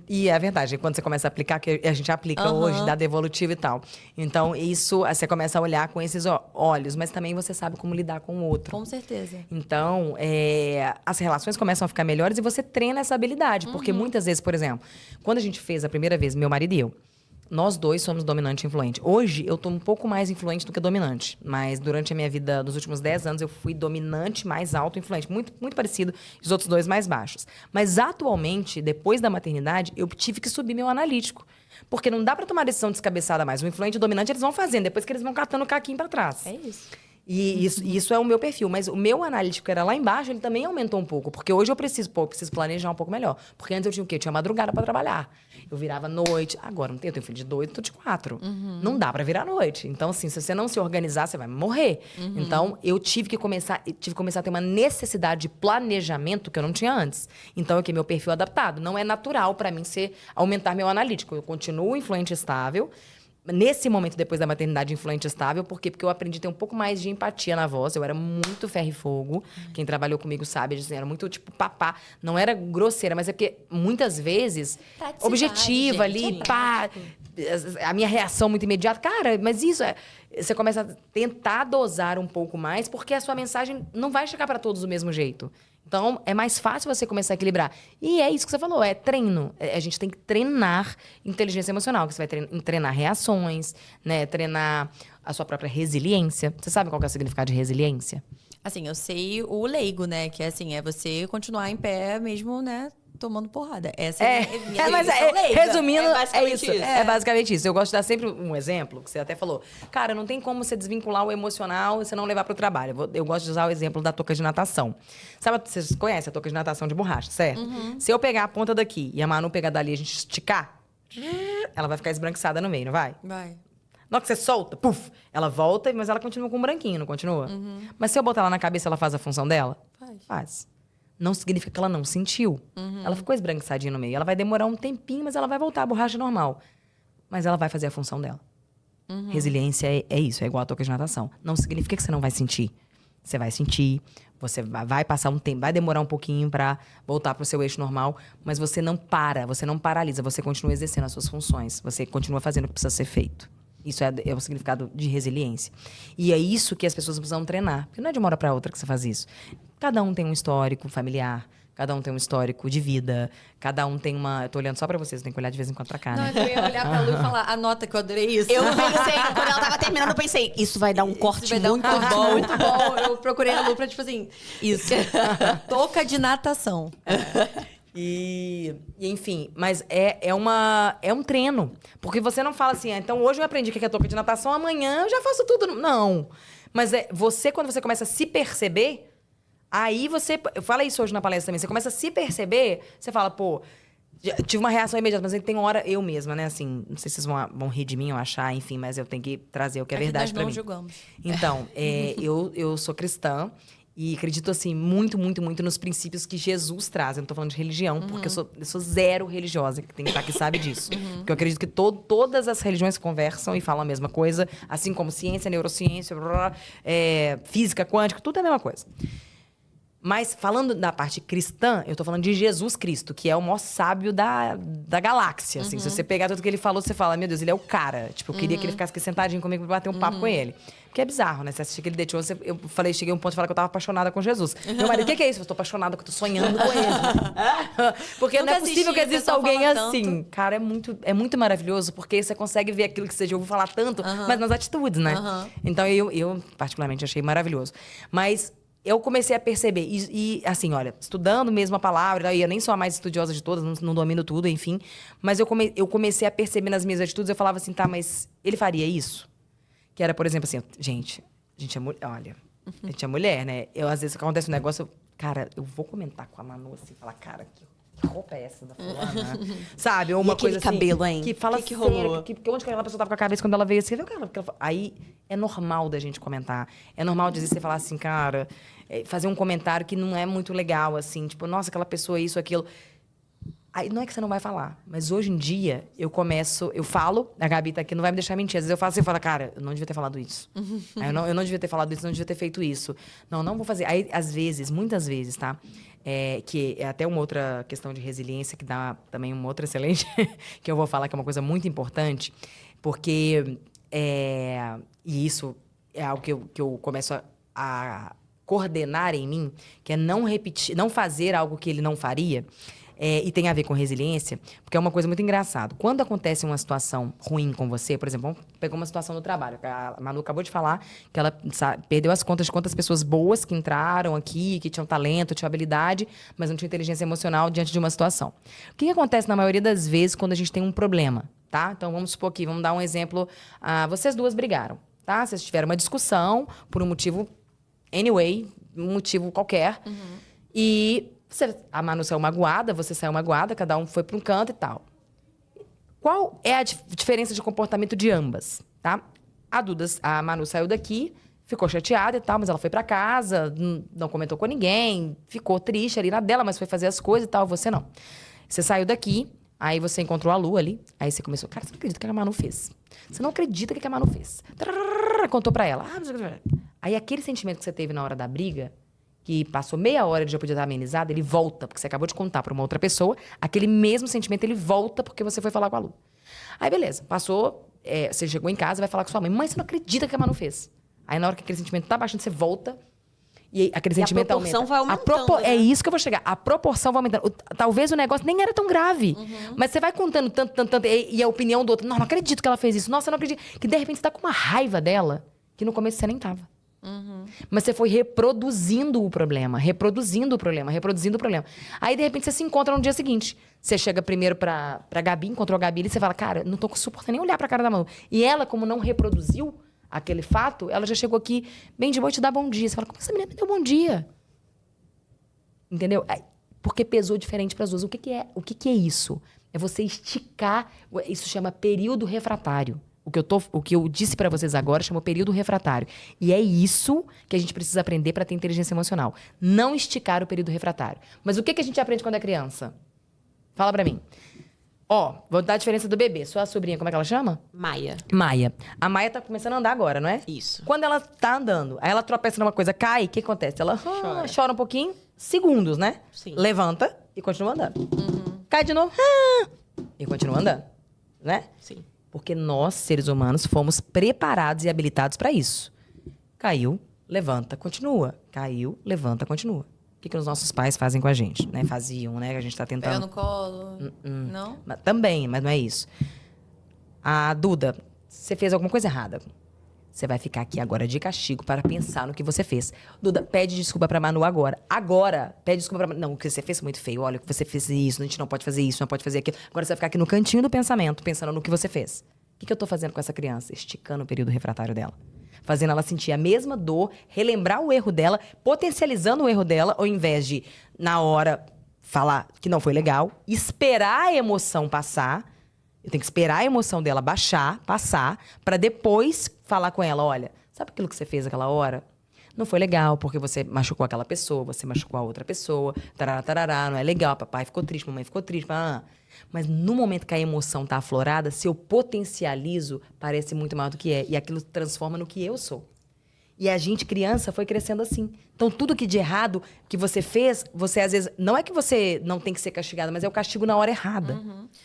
E é verdade, quando você começa a aplicar, que a gente aplica hoje, dado evolutivo e tal. Então, isso, você começa a olhar com esses olhos, mas também você sabe como lidar com o outro. Com certeza. Então, as relações começam a ficar melhores e você treina essa habilidade. Porque muitas vezes, por exemplo, quando a gente fez a primeira vez, meu marido e eu, nós dois somos dominante e influente. Hoje, eu tô um pouco mais influente do que dominante. Mas durante a minha vida, nos últimos 10 anos, eu fui dominante, mais alto, influente. Muito, muito parecido, os outros dois mais baixos. Mas, atualmente, depois da maternidade, eu tive que subir meu analítico. Porque não dá pra tomar decisão descabeçada mais. O influente e o dominante, eles vão fazendo. Depois que eles vão catando o caquinho pra trás. É isso. E isso é o meu perfil. Mas o meu analítico era lá embaixo, ele também aumentou um pouco. Porque hoje eu preciso planejar um pouco melhor. Porque antes eu tinha o quê? Eu tinha madrugada pra trabalhar. Eu virava à noite. Agora não tenho, eu tenho filho de 2, eu tô de 4. Não dá pra virar à noite. Então, assim, se você não se organizar, você vai morrer. Então, eu tive que começar a ter uma necessidade de planejamento que eu não tinha antes. Então, é que meu perfil adaptado. Não é natural pra mim aumentar meu analítico. Eu continuo influente e estável. Nesse momento, depois da maternidade, influente e estável. Por quê? Porque eu aprendi a ter um pouco mais de empatia na voz. Eu era muito ferro e fogo. Quem trabalhou comigo sabe, assim, era muito, tipo, papá. Não era grosseira, mas é porque, muitas vezes, objetiva gente, ali, pá. A minha reação muito imediata. Cara, mas isso é... Você começa a tentar dosar um pouco mais, porque a sua mensagem não vai chegar para todos do mesmo jeito. Então, é mais fácil você começar a equilibrar. E é isso que você falou, é treino. A gente tem que treinar inteligência emocional, que você vai treinar reações, né? Treinar a sua própria resiliência. Você sabe qual que é o significado de resiliência? Assim, eu sei o leigo, né? Que é assim, é você continuar em pé mesmo, né? Tomando porrada. Essa é a minha definição leiga. Resumindo, É isso. isso. É basicamente isso. Eu gosto de dar sempre um exemplo, que você até falou. Cara, não tem como você desvincular o emocional e você não levar pro trabalho. Eu gosto de usar o exemplo da touca de natação. Sabe, vocês conhecem a touca de natação de borracha, certo? Se eu pegar a ponta daqui e a Manu pegar dali e a gente esticar, ela vai ficar esbranquiçada no meio, não vai? Vai. Na hora que você solta, puf, ela volta, mas ela continua com um branquinho, não continua? Mas se eu botar ela na cabeça, ela faz a função dela? Faz. Não significa que ela não sentiu. Ela ficou esbranquiçadinha no meio. Ela vai demorar um tempinho, mas ela vai voltar à borracha normal. Mas ela vai fazer a função dela. Resiliência é isso, é igual a touca de natação. Não significa que você não vai sentir. Você vai sentir, você vai passar um tempo, vai demorar um pouquinho pra voltar pro seu eixo normal, mas você não para, você não paralisa, você continua exercendo as suas funções, você continua fazendo o que precisa ser feito. Isso é o significado de resiliência. E é isso que as pessoas precisam treinar. Porque não é de uma hora para outra que você faz isso. Cada um tem um histórico familiar, cada um tem um histórico de vida, cada um tem uma... Eu tô olhando só pra vocês, tem que olhar de vez em quando pra cá, né? Não, eu ia olhar pra Lu e falar, anota que eu adorei isso. Eu pensei, quando ela tava terminando, eu pensei, isso vai dar um corte vai dar um muito corte bom. muito bom. Eu procurei a Lu pra, tipo assim, isso. Touca de natação. E enfim, mas é um treino. Porque você não fala assim, então hoje eu aprendi o que é touca de natação, amanhã eu já faço tudo. Não. Mas quando você começa a se perceber, aí eu falei isso hoje na palestra também, você começa a se perceber, você fala, pô, tive uma reação imediata, mas tem hora eu mesma, né, assim, não sei se vocês vão rir de mim ou achar, enfim, mas eu tenho que trazer o que é verdade pra mim. Nós não julgamos. Então, eu sou cristã, e acredito, assim, muito, muito, muito nos princípios que Jesus traz. Eu não tô falando de religião, porque eu sou zero religiosa. Tem que estar que sabe disso. Porque eu acredito que todas as religiões conversam e falam a mesma coisa. Assim como ciência, neurociência, física quântica, tudo é a mesma coisa. Mas, falando da parte cristã, eu tô falando de Jesus Cristo, que é o maior sábio da galáxia. Assim. Se você pegar tudo que ele falou, você fala, meu Deus, ele é o cara. Tipo, eu queria que ele ficasse aqui sentadinho comigo pra bater um papo com ele. Porque é bizarro, né? Você assistir aquele The Chosen, cheguei a um ponto de falar que eu tava apaixonada com Jesus. Meu marido, o que é isso? Eu tô apaixonada, que eu tô sonhando com ele. Porque não é possível que exista alguém assim. Cara, é muito maravilhoso, porque você consegue ver aquilo que você já ouviu falar tanto, mas nas atitudes, né? Então, eu particularmente achei maravilhoso. Mas eu comecei a perceber, e assim, olha, estudando mesmo a palavra, e eu nem sou a mais estudiosa de todas, não domino tudo, enfim. Mas eu comecei a perceber nas minhas atitudes, eu falava assim, tá, mas ele faria isso? Que era, por exemplo, assim, gente é mulher, olha, a gente é mulher, né? Às vezes acontece um negócio, cara, eu vou comentar com a Manu assim, falar, cara, que roupa é essa da fulana? Sabe? Ou uma coisa assim. Cabelo, hein? Que fala que sério, rolou? onde que aquela pessoa tava com a cabeça quando ela veio assim? Viu, cara? Aí é normal da gente comentar. É normal de você falar assim, cara, fazer um comentário que não é muito legal, assim, tipo, nossa, aquela pessoa, isso, aquilo. Aí não é que você não vai falar, mas hoje em dia eu falo, a Gabi tá aqui, não vai me deixar mentir. Às vezes eu falo assim, cara, eu não devia ter falado isso. Aí eu não devia ter falado isso, não devia ter feito isso. Não vou fazer. Aí, às vezes, muitas vezes, tá? Que é até uma outra questão de resiliência, que dá também uma outra excelente, que eu vou falar que é uma coisa muito importante, porque e isso é algo que eu começo a coordenar em mim, que é não repetir, não fazer algo que ele não faria. E tem a ver com resiliência, porque é uma coisa muito engraçada. Quando acontece uma situação ruim com você, por exemplo, vamos pegar uma situação no trabalho. A Manu acabou de falar que ela perdeu as contas de quantas pessoas boas que entraram aqui, que tinham talento, tinham habilidade, mas não tinham inteligência emocional diante de uma situação. O que acontece na maioria das vezes quando a gente tem um problema, tá? Então, vamos supor aqui, vamos dar um exemplo. Vocês duas brigaram. tá? Vocês tiveram uma discussão por um motivo, anyway, um motivo qualquer. E a Manu saiu magoada, você saiu magoada, cada um foi para um canto e tal. Qual é a diferença de comportamento de ambas, tá? A Manu saiu daqui, ficou chateada e tal, mas ela foi pra casa, não comentou com ninguém, ficou triste ali na dela, mas foi fazer as coisas e tal, você não. Você saiu daqui, aí você encontrou a Lu ali, aí você começou, cara, você não acredita o que a Manu fez. Você não acredita o que a Manu fez. Contou pra ela. Aí aquele sentimento que você teve na hora da briga, que passou meia hora e já podia estar amenizado, ele volta, porque você acabou de contar pra uma outra pessoa, aquele mesmo sentimento, ele volta porque você foi falar com a Lu. Aí, beleza, passou, você chegou em casa e vai falar com sua mãe, você não acredita que a Manu fez. Aí, na hora que aquele sentimento tá baixando, você volta e aí, aquele sentimento aumenta. A proporção vai aumentando, né? É isso que eu vou chegar. A proporção vai aumentando. Talvez o negócio nem era tão grave, mas você vai contando tanto, e a opinião do outro, não acredito que ela fez isso. Nossa, não acredito. Que, de repente, você tá com uma raiva dela, que no começo você nem tava. Mas você foi reproduzindo o problema. Aí, de repente, você se encontra no dia seguinte. Você chega primeiro pra Gabi, encontrou a Gabi, e você fala, cara, não tô suportando nem olhar pra cara da Manu. E ela, como não reproduziu aquele fato, ela já chegou aqui, bem de boa, te dá bom dia. Você fala, como essa menina me deu bom dia? Entendeu? Porque pesou diferente pras duas. O que é isso? É você esticar, isso chama período refratário. O que eu disse pra vocês agora chama período refratário. E é isso que a gente precisa aprender pra ter inteligência emocional. Não esticar o período refratário. Mas o que a gente aprende quando é criança? Fala pra mim. Vou dar a diferença do bebê. Sua sobrinha, como é que ela chama? Maia. A Maia tá começando a andar agora, não é? Isso. Quando ela tá andando, aí ela tropeça numa coisa, cai, o que acontece? Ela chora um pouquinho, segundos, né? Sim. Levanta e continua andando. Cai de novo, e continua andando, né? Sim. Porque nós, seres humanos, fomos preparados e habilitados para isso. Caiu, levanta, continua. Caiu, levanta, continua. O que os nossos pais fazem com a gente, né? Faziam, né? Que a gente tá tentando... Pega no colo. Não? Também, mas não é isso. A Duda, você fez alguma coisa errada. Você vai ficar aqui agora de castigo para pensar no que você fez. Duda, pede desculpa pra Manu agora. Agora, pede desculpa pra Manu. Não, o que você fez foi muito feio. Olha, o que você fez isso, a gente não pode fazer isso, não pode fazer aquilo. Agora você vai ficar aqui no cantinho do pensamento, pensando no que você fez. O que eu tô fazendo com essa criança? Esticando o período refratário dela. Fazendo ela sentir a mesma dor, relembrar o erro dela, potencializando o erro dela, ao invés de, na hora, falar que não foi legal, esperar a emoção passar. Eu tenho que esperar a emoção dela passar, pra depois falar com ela, olha, sabe aquilo que você fez aquela hora? Não foi legal, porque você machucou aquela pessoa, você machucou a outra pessoa, tarará, não é legal, papai ficou triste, mamãe ficou triste, Mas no momento que a emoção tá aflorada, se eu potencializo, parece muito maior do que é. E aquilo transforma no que eu sou. E a gente, criança, foi crescendo assim. Então, tudo que de errado que você fez, você às vezes... Não é que você não tem que ser castigado, mas é o castigo na hora errada.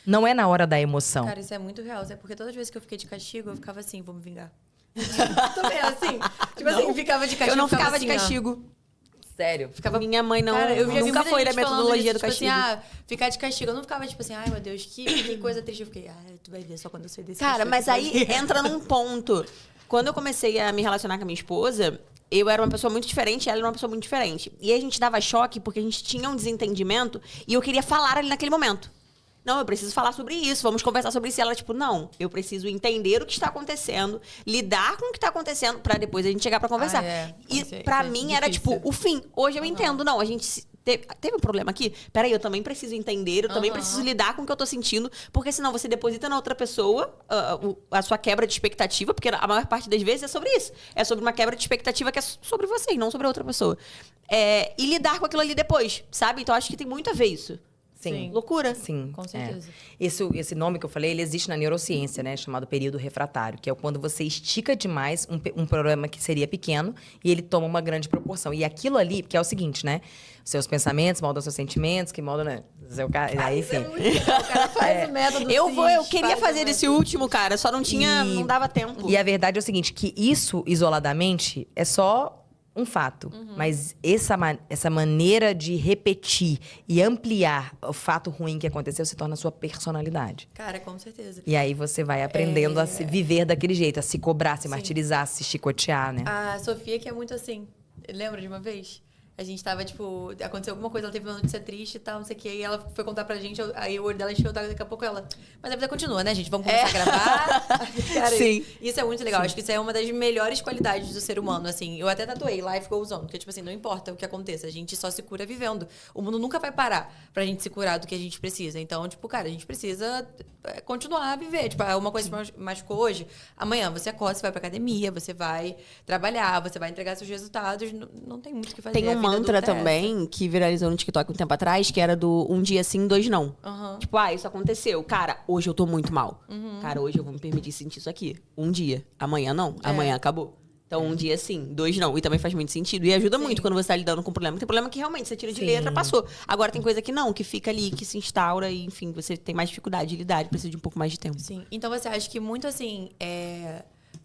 Não é na hora da emoção. Cara, isso é muito real. É porque todas as vezes que eu fiquei de castigo, eu ficava assim, vou me vingar. Também assim. Tipo assim, ficava de castigo. Eu não ficava assim, de castigo. Sério. Ficava... Minha mãe não, Cara, eu já vi nunca muita foi da gente falando metodologia isso, do castigo. Tipo assim, ficar de castigo. Eu não ficava tipo assim, ai meu Deus, que coisa triste. Eu fiquei, tu vai ver só quando eu sair desse Cara, castigo, mas tu vai aí ver. entra num ponto. Quando eu comecei a me relacionar com a minha esposa, eu era uma pessoa muito diferente, ela era uma pessoa muito diferente. E aí a gente dava choque porque a gente tinha um desentendimento e eu queria falar ali naquele momento. Não, eu preciso falar sobre isso, vamos conversar sobre isso. E ela, tipo, não, eu preciso entender o que está acontecendo, lidar com o que está acontecendo, pra depois a gente chegar pra conversar. E pra mim era, tipo, o fim. Hoje eu entendo, não, a gente teve um problema aqui? Peraí, eu também preciso entender, eu também preciso lidar com o que eu tô sentindo, porque senão você deposita na outra pessoa a sua quebra de expectativa, porque a maior parte das vezes é sobre isso. É sobre uma quebra de expectativa que é sobre você e não sobre a outra pessoa. E lidar com aquilo ali depois, sabe? Então acho que tem muito a ver isso. Sim. Loucura. Sim. Com certeza. Esse nome que eu falei, ele existe na neurociência, né? Chamado período refratário, que é quando você estica demais um problema que seria pequeno e ele toma uma grande proporção. E aquilo ali, que é o seguinte, né? Seus pensamentos moldam seus sentimentos, que moldam, né? Aí sim. O cara faz o método Eu queria fazer esse último, cara, só não tinha, não dava tempo. E a verdade é o seguinte, que isso, isoladamente, é só um fato. Mas essa maneira de repetir e ampliar o fato ruim que aconteceu se torna a sua personalidade. Cara, com certeza. E aí você vai aprendendo a se viver daquele jeito, a se cobrar, se martirizar, se chicotear, né? A Sofia, que é muito assim. Lembra de uma vez? A gente tava, tipo, aconteceu alguma coisa, ela teve uma notícia triste e tal, não sei o que. E ela foi contar pra gente, aí o olho dela encheu, daqui a pouco ela... Mas a vida continua, né, gente? Vamos começar a gravar. Cara, Sim. Isso é muito legal. Acho que isso é uma das melhores qualidades do ser humano, assim. Eu até tatuei, life goes on. Porque, tipo assim, não importa o que aconteça, a gente só se cura vivendo. O mundo nunca vai parar pra gente se curar do que a gente precisa. Então, tipo, cara, a gente precisa continuar a viver. Tipo, uma coisa que machucou hoje, amanhã você acorda, você vai pra academia, você vai trabalhar, você vai entregar seus resultados. Não tem muito o que fazer. Tem um mantra também que viralizou no TikTok um tempo atrás, que era do um dia sim, 2 não. Tipo, isso aconteceu. Cara, hoje eu tô muito mal. Cara, hoje eu vou me permitir sentir isso aqui. Um dia. Amanhã não. Amanhã acabou. Então, um dia sim, 2 não. E também faz muito sentido. E ajuda muito quando você tá lidando com um problema. Tem problema que realmente você tira de letra, passou. Agora tem coisa que não, que fica ali, que se instaura e, enfim, você tem mais dificuldade de lidar, precisa de um pouco mais de tempo. Sim. Então, você acha que muito, assim,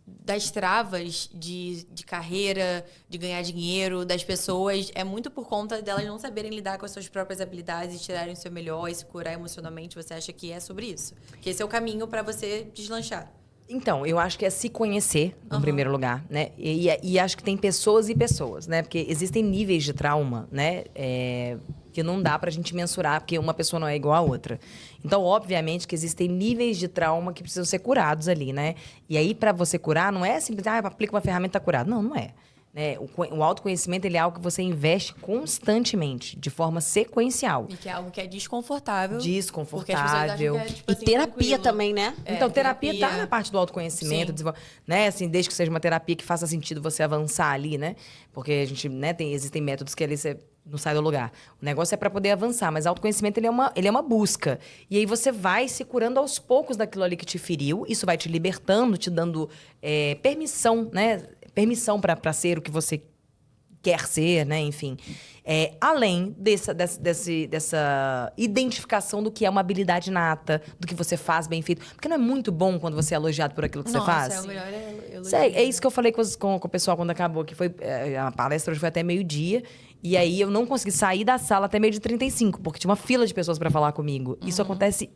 das travas de carreira, de ganhar dinheiro, das pessoas, é muito por conta delas não saberem lidar com as suas próprias habilidades e tirarem o seu melhor e se curar emocionalmente? Você acha que é sobre isso? Que esse é o caminho pra você deslanchar? Então, eu acho que é se conhecer, em primeiro lugar, né? E acho que tem pessoas e pessoas, né? Porque existem níveis de trauma, né? Que não dá pra gente mensurar, porque uma pessoa não é igual a outra. Então, obviamente, que existem níveis de trauma que precisam ser curados ali, né? E aí, pra você curar, não é simplesmente, aplica uma ferramenta, tá curado. Não, não é. Né? O autoconhecimento, ele é algo que você investe constantemente, de forma sequencial. E que é algo que é desconfortável. Desconfortável. Porque as pessoas acham que é, tipo, E assim, terapia tranquilo. também, né? Então, terapia tá na parte do autoconhecimento, né? Assim, desde que seja uma terapia que faça sentido você avançar ali, né? Porque a gente, né, existem métodos que ali você não sai do lugar. O negócio é para poder avançar, mas autoconhecimento, ele é uma busca. E aí você vai se curando aos poucos daquilo ali que te feriu, isso vai te libertando, te dando permissão, né? Permissão para ser o que você quer ser, né? Enfim. Além dessa identificação do que é uma habilidade nata, do que você faz bem feito. Porque não é muito bom quando você é elogiado por aquilo que você faz? É o melhor elogio. É isso que eu falei com o pessoal quando acabou, que foi a palestra hoje foi até meio-dia. E aí eu não consegui sair da sala até meio de 35, porque tinha uma fila de pessoas para falar comigo. Isso acontece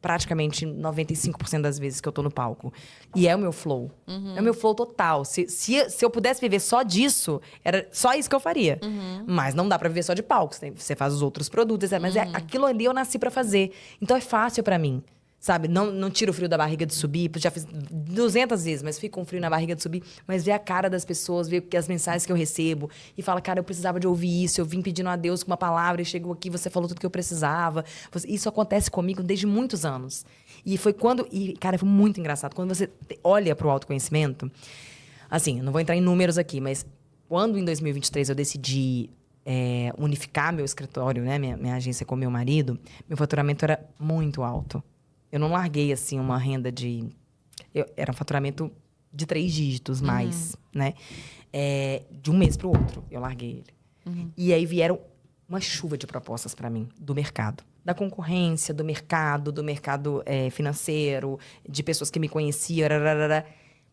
praticamente 95% das vezes que eu tô no palco. E é o meu flow. É o meu flow total. Se eu pudesse viver só disso, era só isso que eu faria. Mas não dá pra viver só de palco. Você faz os outros produtos, mas aquilo ali eu nasci pra fazer. Então é fácil pra mim. Sabe? Não tira o frio da barriga de subir. Já fiz 200 vezes, mas fica com frio na barriga de subir. Mas ver a cara das pessoas, ver as mensagens que eu recebo. E fala, cara, eu precisava de ouvir isso. Eu vim pedindo a Deus com uma palavra e chegou aqui, você falou tudo que eu precisava. Isso acontece comigo desde muitos anos. E foi quando... E, cara, foi muito engraçado. Quando você olha pro autoconhecimento... Assim, eu não vou entrar em números aqui, mas quando em 2023 eu decidi... unificar meu escritório, né? Minha agência com meu marido, meu faturamento era muito alto. Eu não larguei, assim, uma renda de... Era um faturamento de 3 dígitos mais, né? De um mês para o outro, eu larguei ele. E aí vieram uma chuva de propostas para mim, do mercado. Da concorrência, do mercado financeiro, de pessoas que me conheciam. Rararara.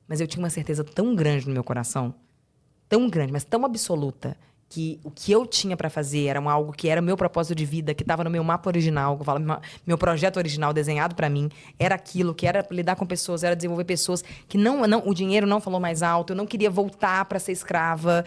Mas eu tinha uma certeza tão grande no meu coração, tão grande, mas tão absoluta, que o que eu tinha para fazer era algo que era o meu propósito de vida, que estava no meu mapa original, que eu falo, meu projeto original desenhado para mim, era aquilo, que era lidar com pessoas, era desenvolver pessoas, que o dinheiro não falou mais alto, eu não queria voltar para ser escrava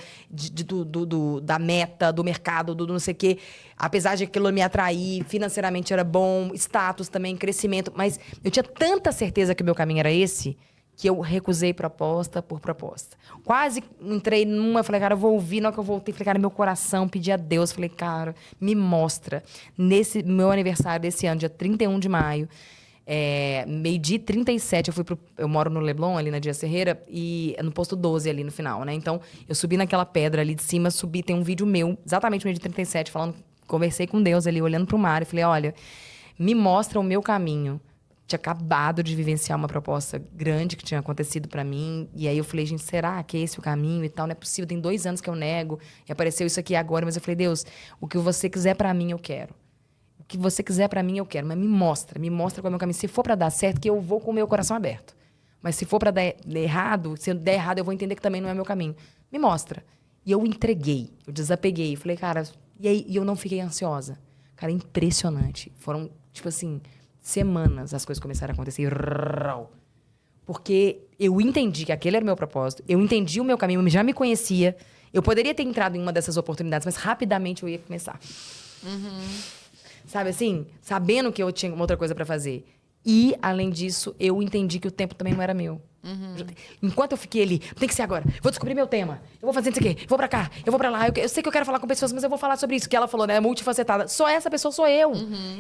da meta, do mercado, do não sei o quê. Apesar de aquilo me atrair, financeiramente era bom, status também, crescimento, mas eu tinha tanta certeza que o meu caminho era esse, que eu recusei proposta por proposta. Quase entrei numa, falei, cara, eu vou ouvir. Na hora que eu voltei, falei, cara, meu coração, pedi a Deus. Falei, cara, me mostra. Nesse meu aniversário desse ano, dia 31 de maio, meio-dia 37, eu moro no Leblon, ali na Dias Ferreira, e no posto 12 ali no final, né? Então, eu subi naquela pedra ali de cima, tem um vídeo meu, exatamente meio-dia 37, conversei com Deus ali, olhando pro mar, e falei, olha, me mostra o meu caminho. Tinha acabado de vivenciar uma proposta grande que tinha acontecido para mim. E aí eu falei, gente, será que é esse o caminho e tal? Não é possível, tem 2 anos que eu nego. E apareceu isso aqui agora. Mas eu falei, Deus, o que você quiser para mim, eu quero. O que você quiser para mim, eu quero. Mas me mostra qual é o meu caminho. Se for para dar certo, que eu vou com o meu coração aberto. Mas se for para dar errado, se der errado, eu vou entender que também não é meu caminho. Me mostra. E eu entreguei, eu desapeguei. Falei, cara, e aí eu não fiquei ansiosa. Cara, impressionante. Foram, tipo assim... semanas as coisas começaram a acontecer. Porque eu entendi que aquele era o meu propósito. Eu entendi o meu caminho, eu já me conhecia. Eu poderia ter entrado em uma dessas oportunidades, mas rapidamente eu ia começar. Sabe assim? Sabendo que eu tinha uma outra coisa pra fazer. E, além disso, eu entendi que o tempo também não era meu. Enquanto eu fiquei ali, tem que ser agora. Vou descobrir meu tema. Eu vou fazer isso aqui. Vou pra cá. Eu vou pra lá. Eu sei que eu quero falar com pessoas, mas eu vou falar sobre isso. Que ela falou, né? Multifacetada. Só essa pessoa sou eu.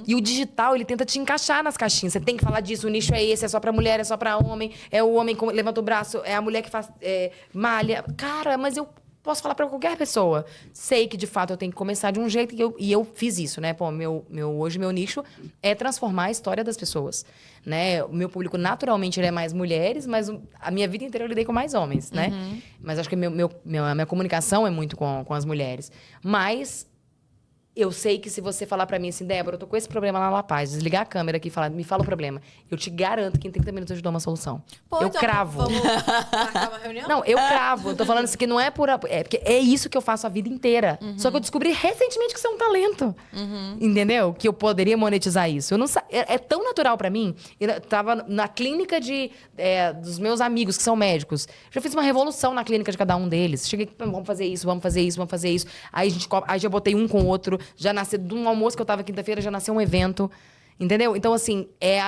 E o digital, ele tenta te encaixar nas caixinhas. Você tem que falar disso. O nicho é esse. É só pra mulher, é só pra homem. É o homem que levanta o braço. É a mulher que faz malha. Cara, mas eu posso falar pra qualquer pessoa. Sei que, de fato, eu tenho que começar de um jeito. E eu fiz isso, né? Pô, hoje, meu nicho é transformar a história das pessoas. Né? O meu público, naturalmente, ele é mais mulheres, mas a minha vida inteira eu lidei com mais homens, né? Mas acho que a minha comunicação é muito com as mulheres. Mas eu sei que se você falar pra mim assim, Débora, eu tô com esse problema lá na La Paz, desligar a câmera aqui e falar, me fala o problema. Eu te garanto que em 30 minutos eu te dou uma solução. Pô, eu então, cravo. Vamos marcar uma reunião? Não, eu cravo. Eu tô falando isso que não é por... porque é isso que eu faço a vida inteira. Só que eu descobri recentemente que isso é um talento. Entendeu? Que eu poderia monetizar isso. Eu não é tão natural pra mim. Eu tava na clínica dos meus amigos, que são médicos. Já fiz uma revolução na clínica de cada um deles. Cheguei, vamos fazer isso, vamos fazer isso, vamos fazer isso. Aí já botei um com o outro. Já nasceu, de um almoço que eu tava quinta-feira, já nasceu um evento. Entendeu? Então, assim, é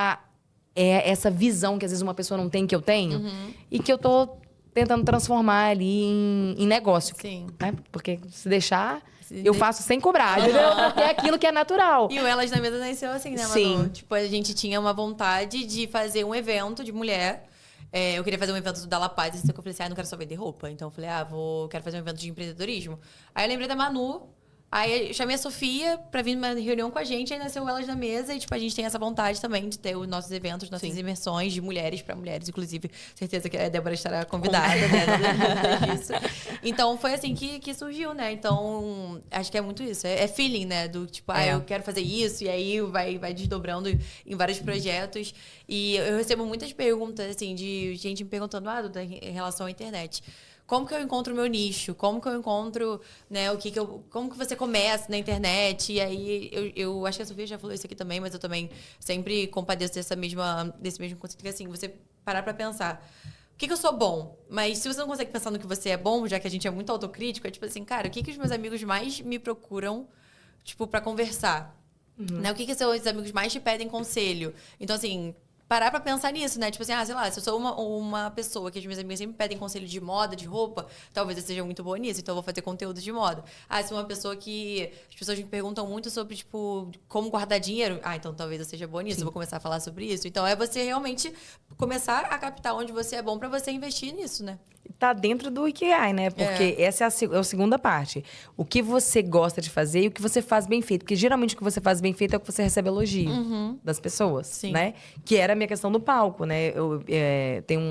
essa visão que às vezes uma pessoa não tem, que eu tenho. E que eu tô tentando transformar ali em negócio. Sim. Né? Porque se deixar, eu faço sem cobrar, entendeu? Porque é aquilo que é natural. E o Elas na Mesa nasceu assim, né, Manu? Sim. Tipo, a gente tinha uma vontade de fazer um evento de mulher. Eu queria fazer um evento da La Paz, então eu falei assim, não quero só vender roupa. Então eu falei, quero fazer um evento de empreendedorismo. Aí eu lembrei da Manu. Aí eu chamei a Sofia pra vir numa reunião com a gente, aí nasceu Elas na Mesa, e tipo, a gente tem essa vontade também de ter os nossos eventos, nossas imersões de mulheres pra mulheres, inclusive, certeza que a Débora estará convidada, né? Disso. Então foi assim que surgiu, né? Então, acho que é muito isso. É feeling, né? Do tipo, eu quero fazer isso, e aí vai desdobrando em vários projetos. E eu recebo muitas perguntas, assim, de gente me perguntando, em relação à internet. Como que eu encontro o meu nicho? Como que eu encontro, né, como que você começa na internet? E aí, eu acho que a Sofia já falou isso aqui também, mas eu também sempre compadeço desse mesmo conceito, que assim, você parar pra pensar, o que eu sou bom? Mas se você não consegue pensar no que você é bom, já que a gente é muito autocrítico, é tipo assim, cara, o que os meus amigos mais me procuram, tipo, pra conversar? Né? O que os seus amigos mais te pedem conselho? Então, assim, parar pra pensar nisso, né? Tipo assim, sei lá, se eu sou uma pessoa que as minhas amigas sempre pedem conselho de moda, de roupa, talvez eu seja muito boa nisso, então eu vou fazer conteúdo de moda. Se sou uma pessoa que as pessoas me perguntam muito sobre, tipo, como guardar dinheiro, então talvez eu seja boa nisso, eu vou começar a falar sobre isso. Então é você realmente começar a captar onde você é bom pra você investir nisso, né? Tá dentro do Ikigai, né? Porque essa é a segunda parte. O que você gosta de fazer e o que você faz bem feito. Porque geralmente o que você faz bem feito é o que você recebe elogio das pessoas, né? Que era a minha questão do palco, né? Eu tenho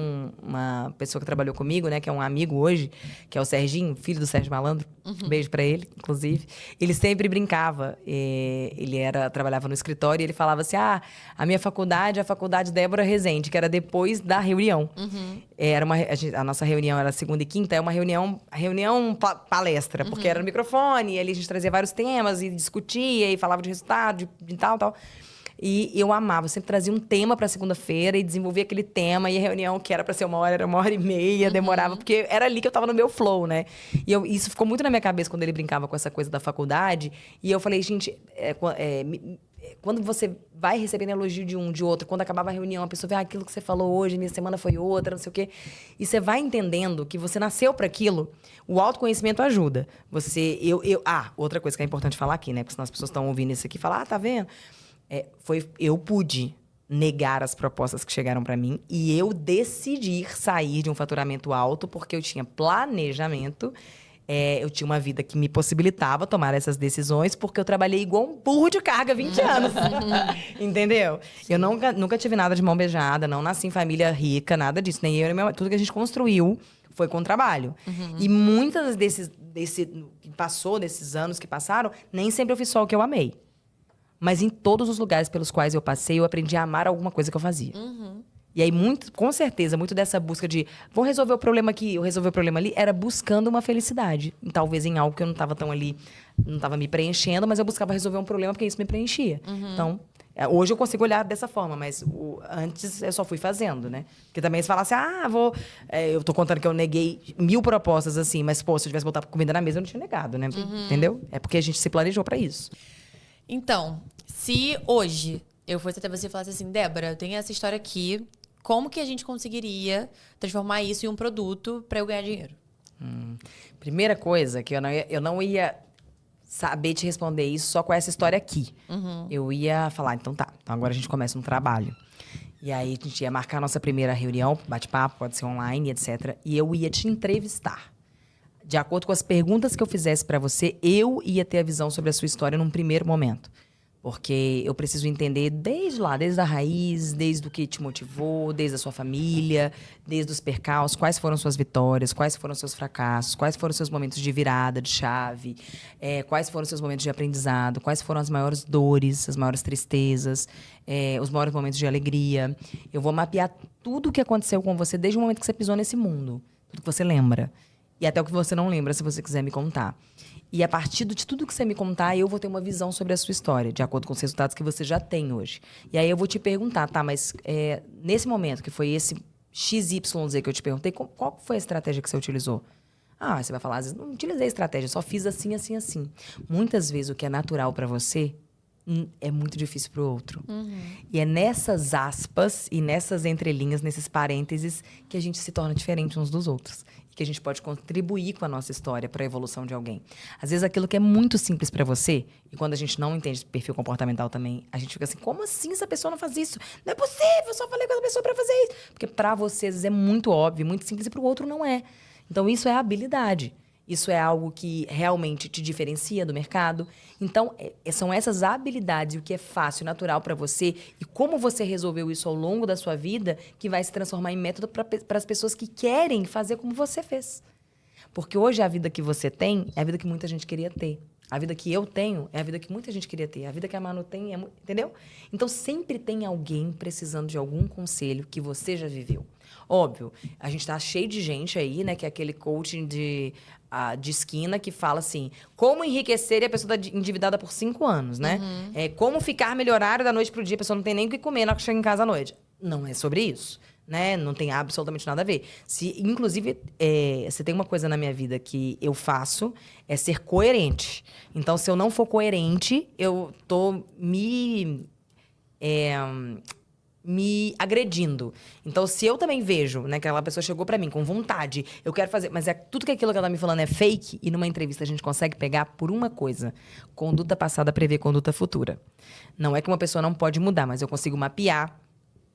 uma pessoa que trabalhou comigo, né? Que é um amigo hoje, que é o Serginho, filho do Sérgio Malandro. Um beijo pra ele, inclusive. Ele sempre brincava. Ele trabalhava no escritório e ele falava assim, a minha faculdade é a Faculdade Débora Rezende, que era depois da reunião. Era a nossa reunião era segunda e quinta, é uma reunião palestra, porque era no microfone, e ali a gente trazia vários temas e discutia e falava de resultado, de tal. E eu amava, eu sempre trazia um tema pra segunda-feira e desenvolvia aquele tema, e a reunião que era pra ser 1 hora, era 1h30, demorava, porque era ali que eu tava no meu flow, né? E isso ficou muito na minha cabeça quando ele brincava com essa coisa da faculdade, e eu falei, gente, quando você vai recebendo elogio de um, de outro, quando acabava a reunião, a pessoa vê aquilo que você falou hoje, minha semana foi outra, não sei o quê. E você vai entendendo que você nasceu para aquilo, o autoconhecimento ajuda. Outra coisa que é importante falar aqui, né? Porque senão as pessoas estão ouvindo isso aqui e falam, tá vendo? Eu pude negar as propostas que chegaram para mim e eu decidi sair de um faturamento alto porque eu tinha planejamento. Eu tinha uma vida que me possibilitava tomar essas decisões, porque eu trabalhei igual um burro de carga 20 anos. Entendeu? Eu nunca tive nada de mão beijada, não nasci em família rica, nada disso. Nem eu, nem meu... Tudo que a gente construiu foi com trabalho. E muitas desses anos que passaram, nem sempre eu fiz só o que eu amei. Mas em todos os lugares pelos quais eu passei, eu aprendi a amar alguma coisa que eu fazia. E aí, com certeza, muito dessa busca de vou resolver o problema aqui, eu resolver o problema ali, era buscando uma felicidade. Talvez em algo que eu não estava tão ali, não estava me preenchendo, mas eu buscava resolver um problema porque isso me preenchia. Então, Hoje eu consigo olhar dessa forma, mas antes eu só fui fazendo, né? Porque também se falasse, eu tô contando que eu neguei 1000 propostas, assim, mas, pô, se eu tivesse botado comida na mesa, eu não tinha negado, né? Entendeu? É porque a gente se planejou pra isso. Então, se hoje eu fosse até você e falasse assim, Débora, eu tenho essa história aqui, como que a gente conseguiria transformar isso em um produto pra eu ganhar dinheiro? Primeira coisa, que eu não ia saber te responder isso só com essa história aqui. Eu ia falar, então tá, então agora a gente começa um trabalho. E aí a gente ia marcar a nossa primeira reunião, bate-papo, pode ser online, etc. E eu ia te entrevistar. De acordo com as perguntas que eu fizesse pra você, eu ia ter a visão sobre a sua história num primeiro momento. Porque eu preciso entender desde a raiz, desde o que te motivou, desde a sua família, desde os percalços, quais foram suas vitórias, quais foram seus fracassos, quais foram seus momentos de virada, de chave, quais foram seus momentos de aprendizado, quais foram as maiores dores, as maiores tristezas, os maiores momentos de alegria. Eu vou mapear tudo o que aconteceu com você desde o momento que você pisou nesse mundo, tudo que você lembra. E até o que você não lembra, se você quiser me contar. E a partir de tudo que você me contar, eu vou ter uma visão sobre a sua história, de acordo com os resultados que você já tem hoje. E aí eu vou te perguntar, tá, mas nesse momento, que foi esse XYZ que eu te perguntei, qual foi a estratégia que você utilizou? Você vai falar, às vezes, não utilizei estratégia, só fiz assim, assim, assim. Muitas vezes o que é natural para você é muito difícil para o outro. E é nessas aspas e nessas entrelinhas, nesses parênteses, que a gente se torna diferente uns dos outros. E que a gente pode contribuir com a nossa história para a evolução de alguém. Às vezes, aquilo que é muito simples para você, e quando a gente não entende perfil comportamental também, a gente fica assim, como assim essa pessoa não faz isso? Não é possível, eu só falei com essa pessoa para fazer isso. Porque para você, às vezes, é muito óbvio, muito simples, e para o outro não é. Então, isso é habilidade. Isso é algo que realmente te diferencia do mercado. Então, são essas habilidades, o que é fácil, natural para você, e como você resolveu isso ao longo da sua vida, que vai se transformar em método para as pessoas que querem fazer como você fez. Porque hoje a vida que você tem é a vida que muita gente queria ter. A vida que eu tenho é a vida que muita gente queria ter. A vida que a Manu tem entendeu? Então, sempre tem alguém precisando de algum conselho que você já viveu. Óbvio, a gente tá cheio de gente aí, né? Que é aquele coaching de esquina que fala assim, como enriquecer e a pessoa tá endividada por 5 anos, né? Como ficar milionário da noite pro dia, a pessoa não tem nem o que comer na hora que chega em casa à noite. Não é sobre isso, né? Não tem absolutamente nada a ver. Inclusive, você tem uma coisa na minha vida que eu faço, é ser coerente. Então, se eu não for coerente, eu tô me agredindo. Então, se eu também vejo, né, que aquela pessoa chegou pra mim com vontade, eu quero fazer, mas tudo que aquilo que ela tá me falando é fake, e numa entrevista a gente consegue pegar por uma coisa: conduta passada prevê conduta futura. Não é que uma pessoa não pode mudar, mas eu consigo mapear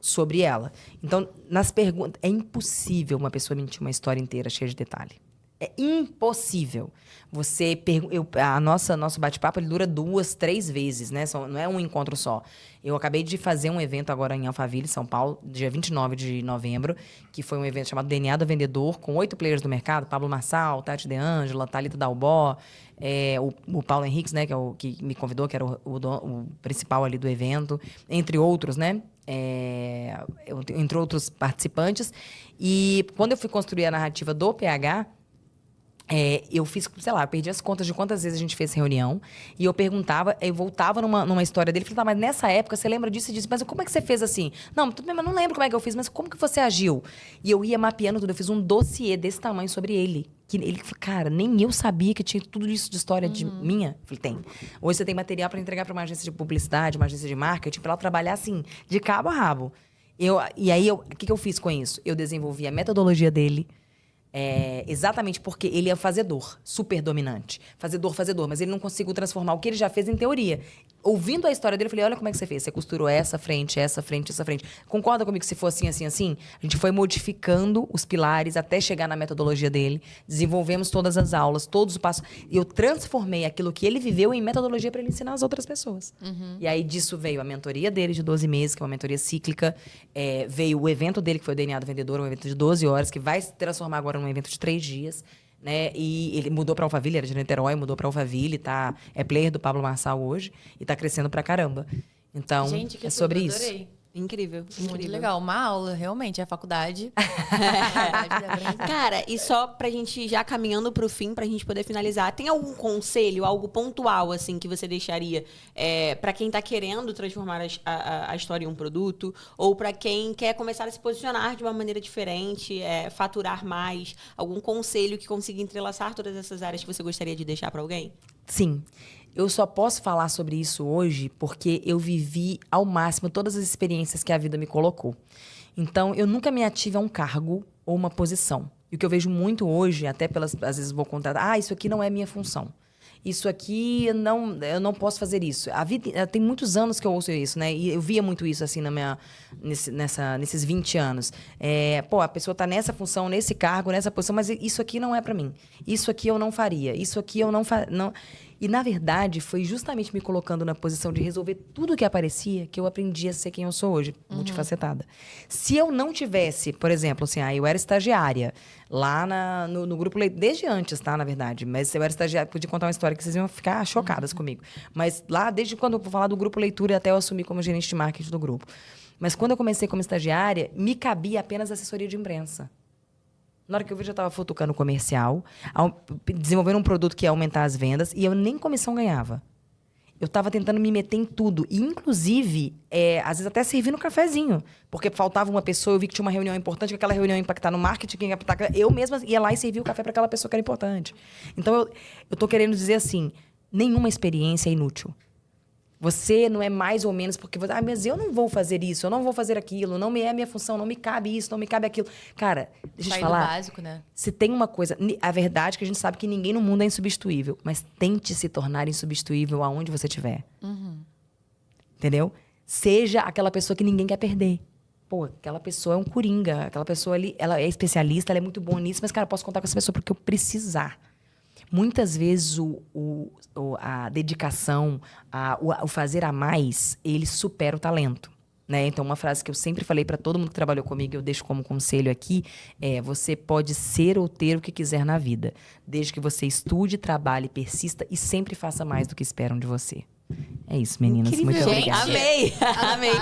sobre ela. Então, nas perguntas, é impossível uma pessoa mentir uma história inteira cheia de detalhe. É impossível. Nosso bate-papo ele dura 2, 3 vezes, né? Não é um encontro só. Eu acabei de fazer um evento agora em Alphaville, São Paulo, dia 29 de novembro, que foi um evento chamado DNA do Vendedor, com 8 players do mercado: Pablo Marçal, Tati De Angela, Thalita Dalbó, o Paulo Henriques, né, que é o que me convidou, que era o principal ali do evento, entre outros, né? Entre outros participantes. E quando eu fui construir a narrativa do PH, eu fiz, sei lá, eu perdi as contas de quantas vezes a gente fez reunião. E eu perguntava, eu voltava numa história dele. Falei, tá, mas nessa época você lembra disso e disso? Mas como é que você fez assim? Não, tudo bem, mas não lembro como é que eu fiz. Mas como que você agiu? E eu ia mapeando tudo. Eu fiz um dossiê desse tamanho sobre ele. Que ele falou, cara, nem eu sabia que tinha tudo isso de história de minha. Falei, tem. Hoje você tem material para entregar para uma agência de publicidade, uma agência de marketing, para ela trabalhar assim, de cabo a rabo. E aí, o que eu fiz com isso? Eu desenvolvi a metodologia dele. Exatamente porque ele é fazedor, super dominante. Fazedor, mas ele não conseguiu transformar o que ele já fez em teoria. Ouvindo a história dele, eu falei, olha como é que você fez. Você costurou essa frente, essa frente, essa frente. Concorda comigo que se for assim, assim, assim? A gente foi modificando os pilares até chegar na metodologia dele. Desenvolvemos todas as aulas, todos os passos. E eu transformei aquilo que ele viveu em metodologia para ele ensinar as outras pessoas. E aí disso veio a mentoria dele de 12 meses, que é uma mentoria cíclica. Veio o evento dele, que foi o DNA do Vendedor, um evento de 12 horas, que vai se transformar agora num evento de 3 dias. Né? E ele mudou para Alphaville, era de Niterói, mudou para Alphaville, é player do Pablo Marçal hoje e tá crescendo pra caramba. Então, gente, que é sobre tudo, isso. adorei. Incrível, incrível. Muito legal. Uma aula, realmente, é a faculdade. Cara, e só pra gente já caminhando pro fim, pra gente poder finalizar, tem algum conselho, algo pontual, assim, que você deixaria pra quem tá querendo transformar a história em um produto, ou pra quem quer começar a se posicionar de uma maneira diferente, faturar mais? Algum conselho que consiga entrelaçar todas essas áreas que você gostaria de deixar pra alguém? Sim. Eu só posso falar sobre isso hoje porque eu vivi ao máximo todas as experiências que a vida me colocou. Então, eu nunca me ative a um cargo ou uma posição. E o que eu vejo muito hoje, até às vezes vou contratar, isso aqui não é minha função. Isso aqui, eu não posso fazer isso. A vida, tem muitos anos que eu ouço isso, né? E eu via muito isso, assim, nesses 20 anos. A pessoa tá nessa função, nesse cargo, nessa posição, mas isso aqui não é pra mim. Isso aqui eu não faria. Isso aqui eu não faria. E, na verdade, foi justamente me colocando na posição de resolver tudo que aparecia que eu aprendi a ser quem eu sou hoje, multifacetada. Se eu não tivesse, por exemplo, assim, eu era estagiária lá no Grupo Leitura, desde antes, tá, na verdade. Mas eu era estagiária, podia contar uma história que vocês iam ficar chocadas comigo. Mas lá, desde quando eu vou falar do Grupo Leitura, até eu assumi como gerente de marketing do grupo. Mas quando eu comecei como estagiária, me cabia apenas assessoria de imprensa. Na hora que eu vi, já estava futucando comercial, desenvolvendo um produto que ia aumentar as vendas, e eu nem comissão ganhava. Eu estava tentando me meter em tudo. E, inclusive, às vezes até servindo um cafezinho. Porque faltava uma pessoa, eu vi que tinha uma reunião importante, que aquela reunião ia impactar no marketing, que ia impactar... Eu mesma ia lá e servia o café para aquela pessoa que era importante. Então, eu estou querendo dizer assim, nenhuma experiência é inútil. Você não é mais ou menos porque você... mas eu não vou fazer isso, eu não vou fazer aquilo, não é minha função, não me cabe isso, não me cabe aquilo. Cara, deixa eu te falar. Básico, né? Se tem uma coisa... A verdade é que a gente sabe que ninguém no mundo é insubstituível. Mas tente se tornar insubstituível aonde você estiver. Entendeu? Seja aquela pessoa que ninguém quer perder. Pô, aquela pessoa é um coringa. Aquela pessoa ali, ela é especialista, ela é muito boa nisso. Mas, cara, eu posso contar com essa pessoa porque eu precisar. Muitas vezes a dedicação, o fazer a mais, ele supera o talento, né? Então, uma frase que eu sempre falei para todo mundo que trabalhou comigo, eu deixo como conselho aqui, você pode ser ou ter o que quiser na vida, desde que você estude, trabalhe, persista e sempre faça mais do que esperam de você. É isso, meninas. Incrível. Muito obrigada. Amei! Amei!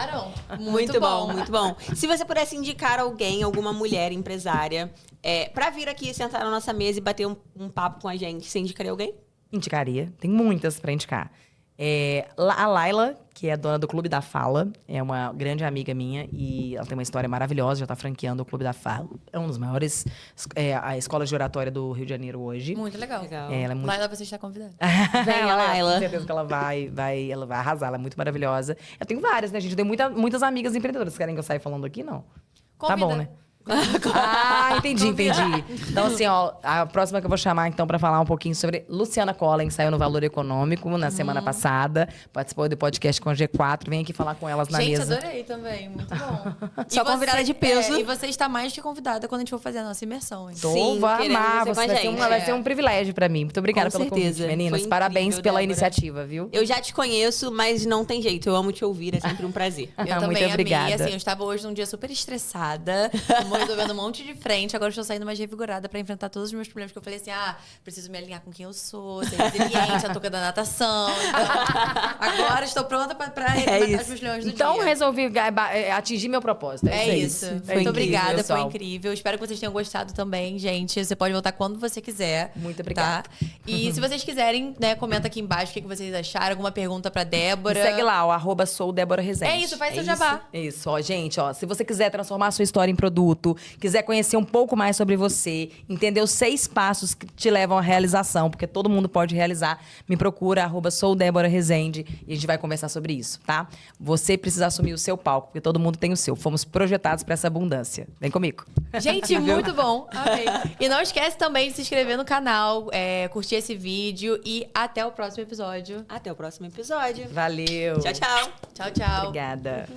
Muito bom. Muito bom. Se você pudesse indicar alguém, alguma mulher empresária, pra vir aqui sentar na nossa mesa e bater um papo com a gente, você indicaria alguém? Indicaria. Tem muitas para indicar. A Laila, que é dona do Clube da Fala, é uma grande amiga minha e ela tem uma história maravilhosa, já está franqueando o Clube da Fala. É um dos maiores a escola de oratória do Rio de Janeiro hoje. Muito legal. Ela é muito... Laila, você está convidada. Venha, Laila. Com certeza que ela vai arrasar, ela é muito maravilhosa. Eu tenho várias, né, gente? Eu tenho muitas amigas empreendedoras. Querem que eu saia falando aqui? Não. Convida. Tá bom, né? Entendi. Então, assim, a próxima que eu vou chamar, então, pra falar um pouquinho sobre Luciana Collins, saiu no Valor Econômico na semana passada, participou do podcast com a G4, vem aqui falar com elas na mesa. Gente, adorei também, muito bom. Só convidada de peso. E você está mais que convidada quando a gente for fazer a nossa imersão, hein? Sim, Vou queremos amar, você com a gente. vai ser um privilégio pra mim. Muito obrigada Com pelo certeza. convite, meninas. Foi Parabéns incrível, pela Débora. iniciativa, viu? Eu já te conheço, mas não tem jeito. Eu amo te ouvir, é sempre um prazer. Eu Muito também amei. obrigada. Assim, eu estava hoje num dia super estressada, resolvendo um monte de frente. Agora eu estou saindo mais revigorada pra enfrentar todos os meus problemas. Que eu falei assim, preciso me alinhar com quem eu sou, ser resiliente, a touca da natação. Então, agora estou pronta pra arrebentar os meus leões do Então, dia. resolvi atingir meu propósito. É isso. Muito incrível, obrigada, pessoal. foi incrível. Espero que vocês tenham gostado também, gente. Você pode voltar quando você quiser. Muito obrigada. Tá? E se vocês quiserem, né, comenta aqui embaixo o que vocês acharam, alguma pergunta pra Débora. Me segue lá, o @soudéborarezende. É isso, faz seu jabá. Isso, gente, se você quiser transformar a sua história em produto, quiser conhecer um pouco mais sobre você, entender os 6 passos que te levam à realização, porque todo mundo pode realizar, me procura, @soudéborarezende, e a gente vai conversar sobre isso, tá? Você precisa assumir o seu palco, porque todo mundo tem o seu. Fomos projetados pra essa abundância. Vem comigo. Gente, muito bom. Amei. E não esquece também de se inscrever no canal, curtir esse vídeo e até o próximo episódio. Até o próximo episódio. Valeu. Tchau, tchau. Tchau, tchau. Obrigada.